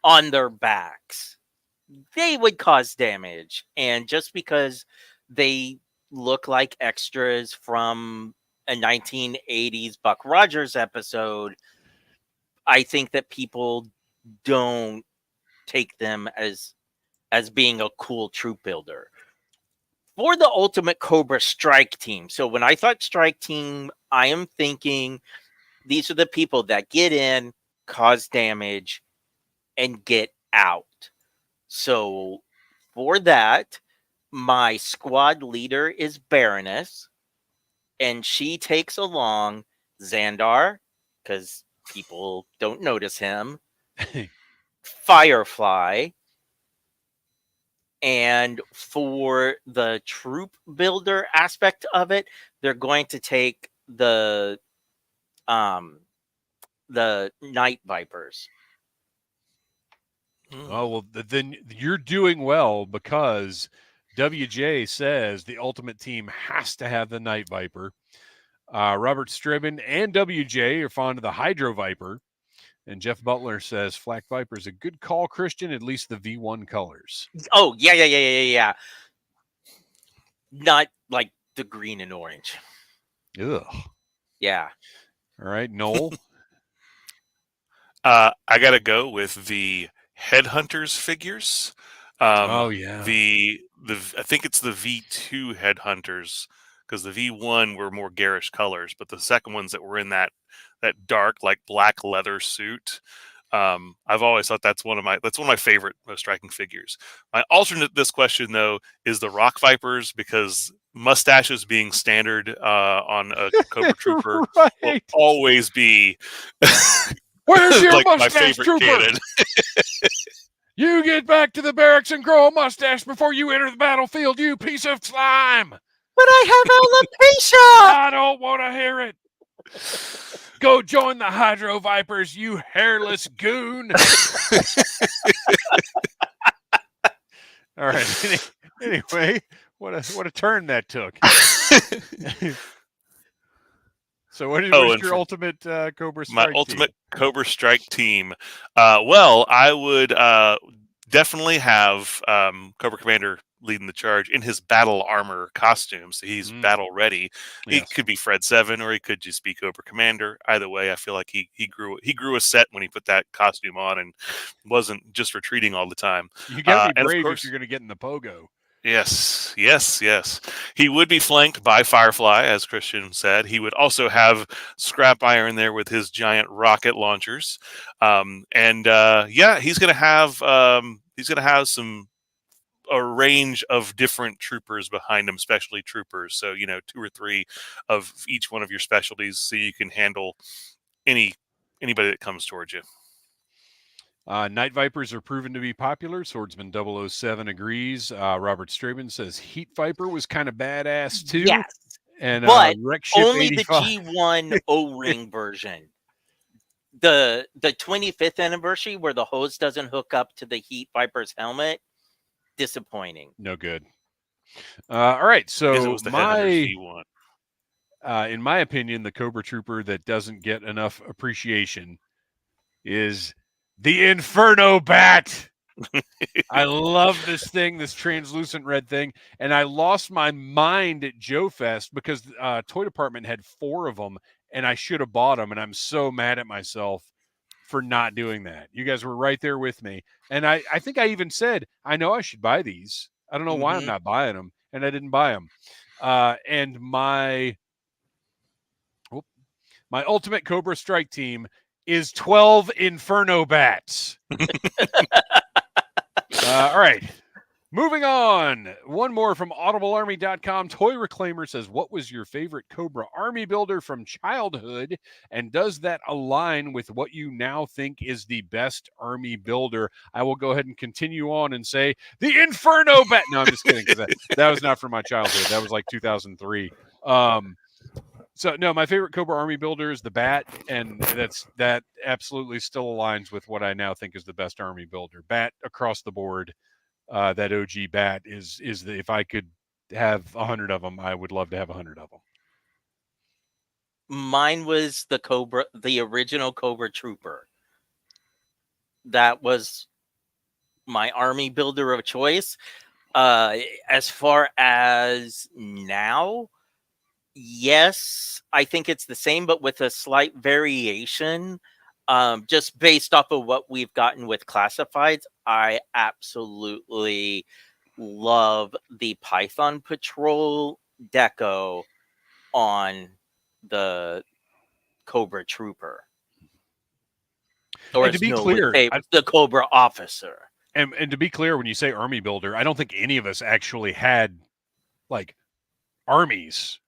on their backs. They would cause damage, and just because they look like extras from a 1980s Buck Rogers episode, I think that people don't take them as being a cool troop builder. For the ultimate Cobra strike team. So when I thought strike team, I am thinking these are the people that get in, cause damage, and get out. So for that, my squad leader is Baroness, and she takes along Xandar, because people don't notice him, Firefly, and for the troop builder aspect of it, they're going to take the Night Vipers. Oh, well, then you're doing well, because WJ says the ultimate team has to have the Night Viper. Robert Stribben and WJ are fond of the Hydro Viper. And Jeff Butler says Flak Viper is a good call, Kristian, at least the V1 colors. Oh, yeah. Not like the green and orange. Ugh. Yeah. All right, Noel. I got to go with the Headhunters figures. Oh, yeah. I think it's the V2 Headhunters, because the V1 were more garish colors, but the second ones that were in that dark, like black leather suit. I've always thought that's one of my favorite, most striking figures. My alternate to this question, though, is the Rock Vipers, because mustaches being standard on a Cobra Trooper will always be Where's your like my mustache, favorite Trooper? cannon. You get back to the barracks and grow a mustache before you enter the battlefield, you piece of slime. But I have alopecia. I don't want to hear it. Go join the Hydro Vipers, you hairless goon. All right. Anyway, what a turn that took. So what is your ultimate Cobra Strike team? My ultimate Cobra Strike team. Well, I would definitely have Cobra Commander leading the charge in his battle armor costume, so he's battle ready. Yes. He could be Fred 7, or he could just be Cobra Commander. Either way, I feel like he grew a set when he put that costume on and wasn't just retreating all the time. You got to be brave if you're going to get in the pogo. Yes. He would be flanked by Firefly, as Kristian said. He would also have Scrap Iron there with his giant rocket launchers, he's going to have a range of different troopers behind him, specialty troopers. So 2 or 3 of each one of your specialties, so you can handle anybody that comes towards you. Night Vipers are proven to be popular. Swordsman 007 agrees. Robert Strabon says Heat Viper was kind of badass too. Yes, and but only 85. the G1 O-ring version. The 25th anniversary, where the hose doesn't hook up to the Heat Viper's helmet, disappointing. No good. All right, so it was the G1. In my opinion, the Cobra Trooper that doesn't get enough appreciation is the Inferno Bat. I love this thing, this translucent red thing, and I lost my mind at Joe Fest because Toy Department had 4 of them, and I should have bought them, and I'm so mad at myself for not doing that. You guys were right there with me, and I think I even said, I know I should buy these. I don't know why I'm not buying them, and I didn't buy them. And my ultimate Cobra Strike team is 12 Inferno Bats. All right. Moving on. One more from audiblearmy.com. Toy Reclaimer says, what was your favorite Cobra Army builder from childhood? And does that align with what you now think is the best Army builder? I will go ahead and continue on and say the Inferno Bat. No, I'm just kidding. That was not from my childhood. That was like 2003. So no, my favorite Cobra Army builder is the Bat, and that absolutely still aligns with what I now think is the best Army builder. Bat across the board. That OG Bat is the, if I could have 100 of them, I would love to have 100 of them. Mine was the original Cobra Trooper. That was my Army builder of choice. As far as now, yes, I think it's the same, but with a slight variation. Just based off of what we've gotten with classifieds, I absolutely love the Python Patrol deco on the Cobra Trooper. Or and to be clear, the Cobra Officer. And to be clear, when you say Army builder, I don't think any of us actually had like armies.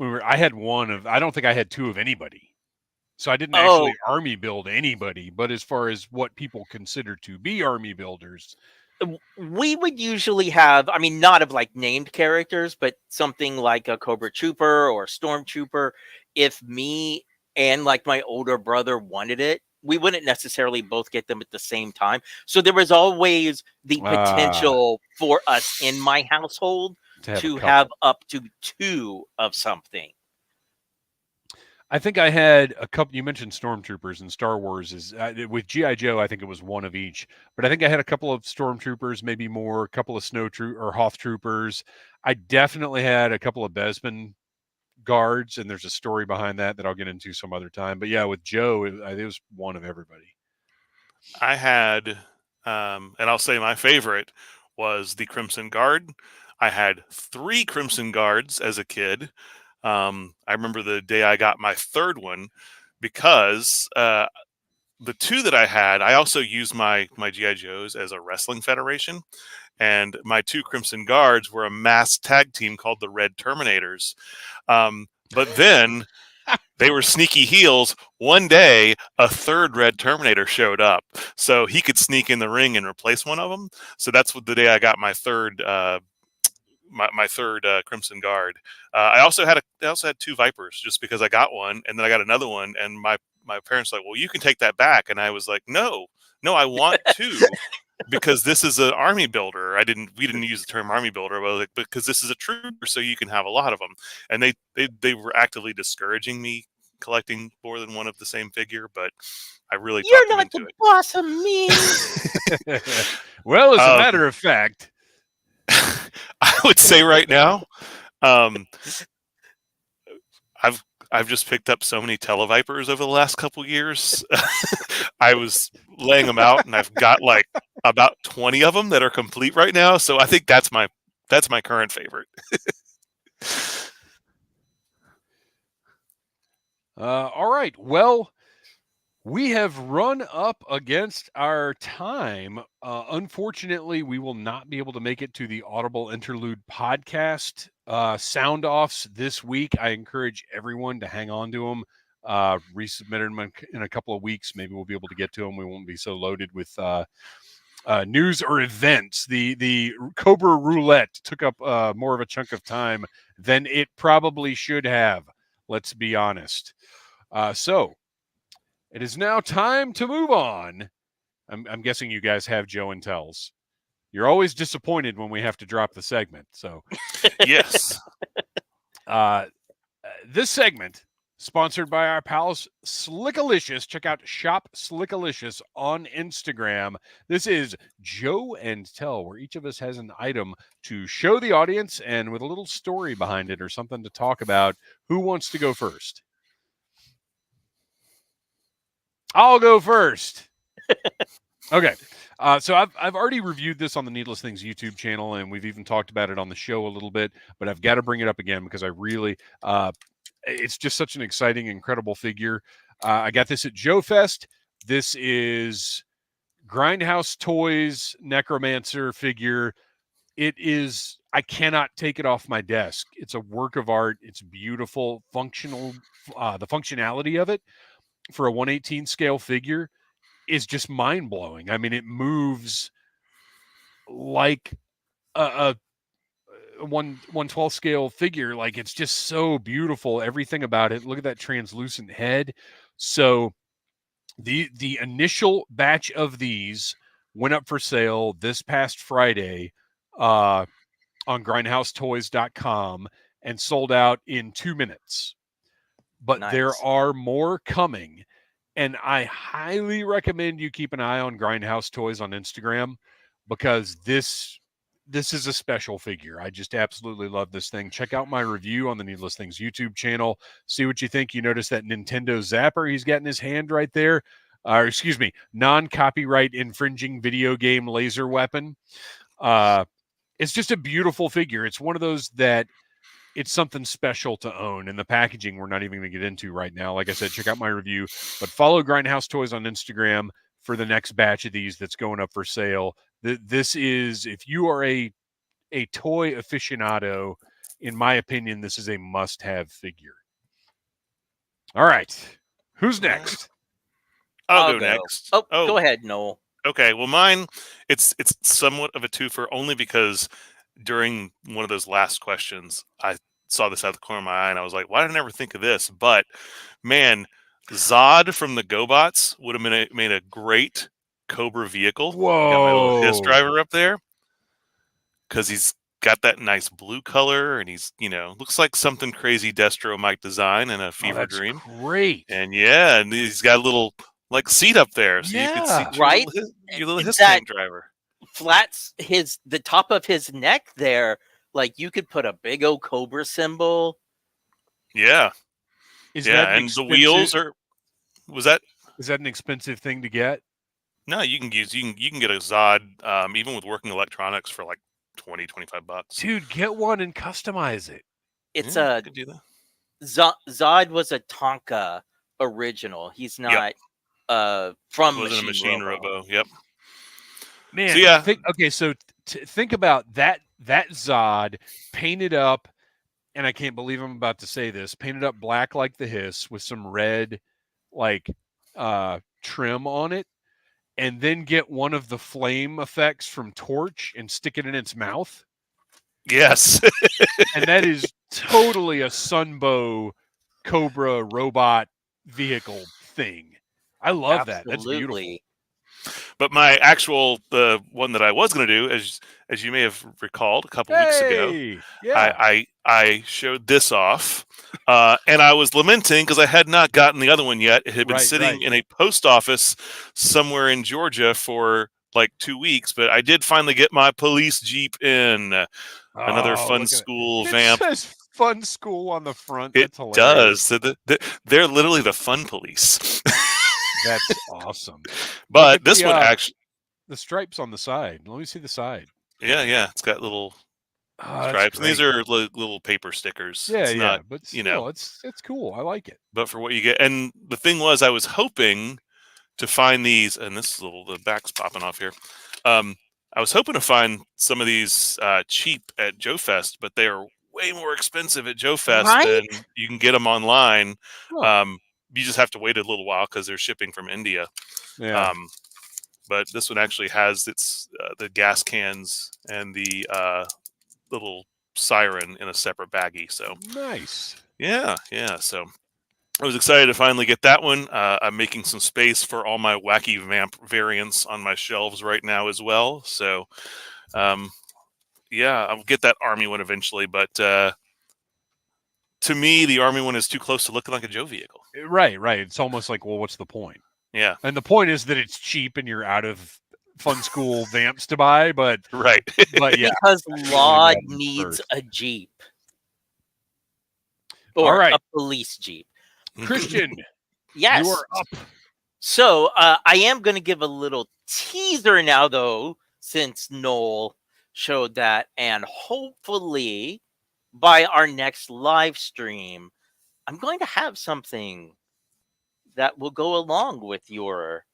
I had I don't think I had two of anybody. So I didn't actually Army build anybody, but as far as what people consider to be Army builders, we would usually have, I mean, not of like named characters, but something like a Cobra Trooper or Stormtrooper. If me and like my older brother wanted it, we wouldn't necessarily both get them at the same time. So there was always the potential for us in my household to have up to two of something. I think I had a couple. You mentioned Stormtroopers, and Star Wars is with G.I. Joe. I think it was one of each, but I think I had a couple of Stormtroopers, maybe more, a couple of Hoth Troopers. I definitely had a couple of Besman guards, and there's a story behind that I'll get into some other time. But yeah, with Joe, it was one of everybody. I had, and I'll say my favorite was the Crimson Guard. I had 3 Crimson Guards as a kid. I remember the day I got my third one because the 2 that I had, I also used my G.I. Joes as a wrestling federation. And my 2 Crimson Guards were a masked tag team called the Red Terminators. But then they were sneaky heels. One day, a third Red Terminator showed up. So he could sneak in the ring and replace one of them. So that's what the day I got my third my third Crimson Guard. I also had 2 Vipers just because I got one, and then I got another one, and my parents were like, well, you can take that back. And I was like, no, I want 2. Because this is an army builder. We didn't use the term army builder, but like, because this is a trooper, so you can have a lot of them. And they were actively discouraging me collecting more than one of the same figure, but I really You're not the boss of me. Well, as a matter of fact, I would say right now, I've just picked up so many Televipers over the last couple years. I was laying them out, and I've got like about 20 of them that are complete right now. So I think that's my current favorite. All right. Well, we have run up against our time. Unfortunately, we will not be able to make it to the Audible Interlude podcast sound offs this week. I encourage everyone to hang on to them. Resubmit them in a couple of weeks. Maybe we'll be able to get to them. We won't be so loaded with news or events. The Cobra Roulette took up more of a chunk of time than it probably should have. Let's be honest. So it is now time to move on. I'm guessing you guys have Joe and Tells. You're always disappointed when we have to drop the segment. So yes. This segment, sponsored by our pals Slickalicious. Check out Shop Slickalicious on Instagram. This is Joe and Tell, where each of us has an item to show the audience and with a little story behind it or something to talk about. Who wants to go first? I'll go first. Okay. So I've already reviewed this on the Needless Things YouTube channel, and we've even talked about it on the show a little bit, but I've got to bring it up again because I really, it's just such an exciting, incredible figure. I got this at Joe Fest. This is Grindhouse Toys Necromancer figure. It is, I cannot take it off my desk. It's a work of art. It's beautiful, functional. The functionality of it for a 1/18 scale figure is just mind-blowing. I mean, it moves like 1/12 scale figure. Like, it's just so beautiful. Everything about it. Look at that translucent head. So the initial batch of these went up for sale this past Friday on grindhousetoys.com and sold out in 2 minutes. But there Nice. are more coming. And I highly recommend you keep an eye on Grindhouse Toys on Instagram, because this is a special figure. I just absolutely love this thing. Check out my review on the Needless Things YouTube channel. See what you think. You notice that Nintendo Zapper he's got in his hand right there. Excuse me, non-copyright infringing video game laser weapon. It's just a beautiful figure. It's one of those that it's something special to own, and the packaging we're not even going to get into right now. Like I said, check out my review, but follow Grindhouse Toys on Instagram for the next batch of these that's going up for sale. This is, if you are a toy aficionado, in my opinion, this is a must-have figure. All right. Who's next? I'll go next. Oh, go ahead, Noel. Okay, well, mine, it's somewhat of a twofer, only because during one of those last questions, I saw this out of the corner of my eye, and I was like, why did I never think of this? But, man, Zod from the GoBots would have made a great Cobra vehicle. Whoa. Got my little HISS driver up there, because he's got that nice blue color, and he's, looks like something crazy Destro might design in a fever dream. Great. And, yeah, and he's got a little, seat up there, so you can see right? your little HISS tank driver. Flats the top of his neck there, like you could put a big old Cobra symbol. Yeah. Is that and the wheels are, is that an expensive thing to get? No, you can get a Zod, even with working electronics, for like $20-$25. Dude, get one and customize it. It's could do that. Zod was a Tonka original. He's not from Wasn't Machine a Machine Robo. Yep. Man, so yeah. Think about that Zod painted up, and I can't believe I'm about to say this, painted up black like the HISS with some red trim on it, and then get one of the flame effects from Torch and stick it in its mouth. Yes. And that is totally a Sunbow Cobra robot vehicle thing. I love that. That's beautiful. But my the one that I was going to do, as you may have recalled a couple weeks ago, I showed this off, and I was lamenting because I had not gotten the other one yet. It had been sitting in a post office somewhere in Georgia for like 2 weeks, but I did finally get my police Jeep in. Another Fun School vamp. It says Fun School on the front. It That's does. So they're literally the fun police. That's awesome. But this one actually, the stripes on the side. Let me see the side. Yeah. It's got little stripes. And these are little paper stickers. But still, it's cool. I like it. But for what you get, and the thing was, I was hoping to find these, and the back's popping off here. I was hoping to find some of these cheap at Joe Fest, but they are way more expensive at Joe Fest than you can get them online. You just have to wait a little while because they're shipping from India. Yeah. But this one actually has the gas cans and the little siren in a separate baggie. So nice. Yeah. So I was excited to finally get that one. I'm making some space for all my wacky vamp variants on my shelves right now as well. So, I'll get that Army one eventually. But to me, the Army one is too close to looking like a Joe vehicle. Right. It's almost like, well, what's the point? Yeah. And the point is that it's cheap and you're out of Fun School vamps to buy. But right. But yeah, because Laud needs a Jeep. Or a police Jeep. Kristian, yes, you are up. So I am going to give a little teaser now, though, since Noel showed that, and hopefully by our next live stream, I'm going to have something that will go along with your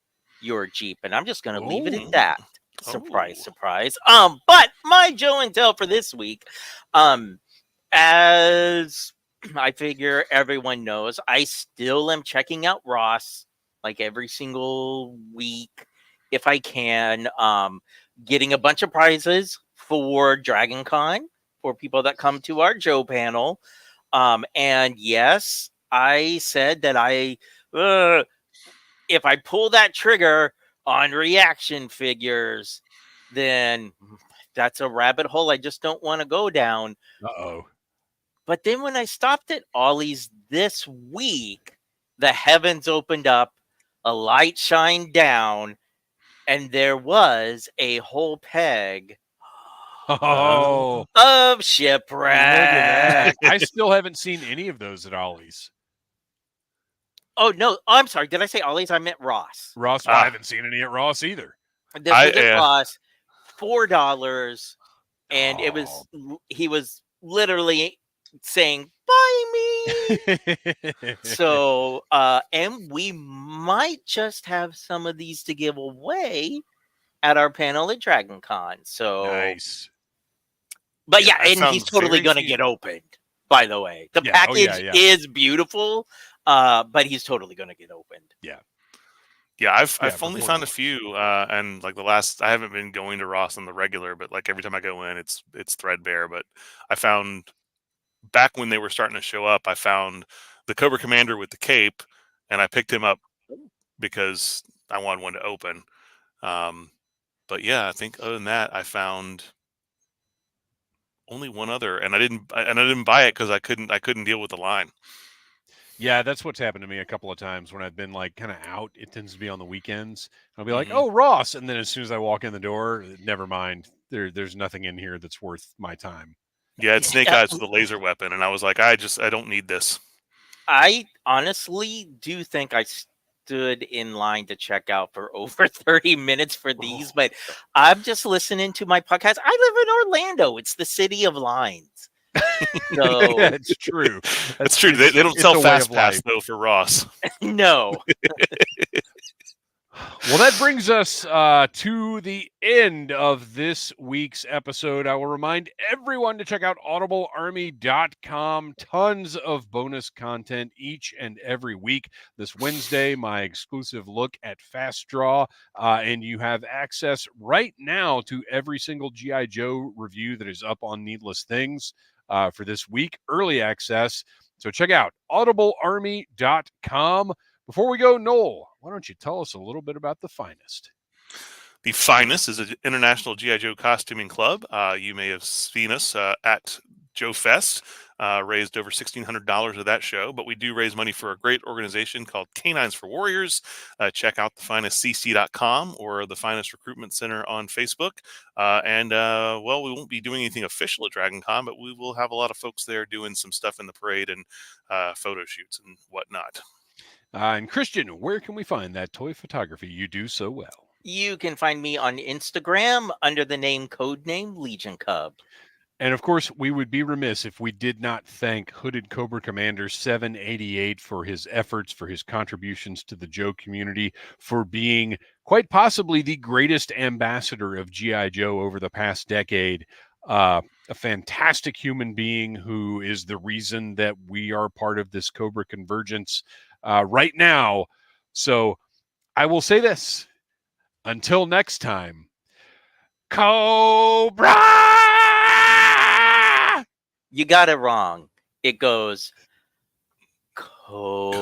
Jeep, and I'm just going to leave it at that. Surprise. But my Joe and Tell for this week, as I figure everyone knows, I still am checking out Ross like every single week if I can. Getting a bunch of prizes for DragonCon for people that come to our JUL panel. And yes, I said that if I pull that trigger on reaction figures, then that's a rabbit hole I just don't want to go down. Uh-oh. But then when I stopped at Ollie's this week, the heavens opened up, a light shined down, and there was a whole peg Oh, of look Shipwreck. at that. I still haven't seen any of those at Ollie's. Oh, no. I'm sorry. Did I say Ollie's? I meant Ross. Ross, I haven't seen any at Ross either. This was at Ross, $4. And it was, he was literally saying, buy me. So, and we might just have some of these to give away at our panel at DragonCon. So nice. But yeah, and he's totally going to get opened, by the way. The package is beautiful, but he's totally going to get opened. Yeah. Yeah, I've only found a few, and like I haven't been going to Ross on the regular, but like every time I go in, it's threadbare. But I found back when they were starting to show up, I found the Cobra Commander with the cape, and I picked him up because I wanted one to open. But yeah, I think other than that, I found only one other, and I didn't buy it because I couldn't deal with the line. Yeah, that's what's happened to me a couple of times when I've been like kind of out. It tends to be on the weekends. I'll be like, "Oh, Ross," and then as soon as I walk in the door, never mind. There's nothing in here that's worth my time. Yeah, it's Snake Eyes with a laser weapon, and I was like, I don't need this. I honestly do think I stood in line to check out for over 30 minutes for these, but I'm just listening to my podcast. I live in Orlando. It's the city of lines. So yeah, it's true. That's true. They don't sell Fast Pass though for Ross. No. Well, that brings us to the end of this week's episode. I will remind everyone to check out audiblearmy.com. Tons of bonus content each and every week. This Wednesday, my exclusive look at Fast Draw, and you have access right now to every single G.I. Joe review that is up on Needless Things for this week. Early access. So check out audiblearmy.com. Before we go, Noel, why don't you tell us a little bit about The Finest? The Finest is an international G.I. Joe costuming club. You may have seen us at Joe Fest, raised over $1,600 of that show, but we do raise money for a great organization called Canines for Warriors. Check out thefinestcc.com or the Finest Recruitment Center on Facebook. Well, we won't be doing anything official at DragonCon, but we will have a lot of folks there doing some stuff in the parade and photo shoots and whatnot. And Kristian, where can we find that toy photography you do so well? You can find me on Instagram under the codename Legion Cub. And of course, we would be remiss if we did not thank Hooded Cobra Commander 788 for his efforts, for his contributions to the Joe community, for being quite possibly the greatest ambassador of G.I. Joe over the past decade. A fantastic human being who is the reason that we are part of this Cobra Convergence right now. So I will say this. Until next time, Cobra! You got it wrong. It goes Cobra.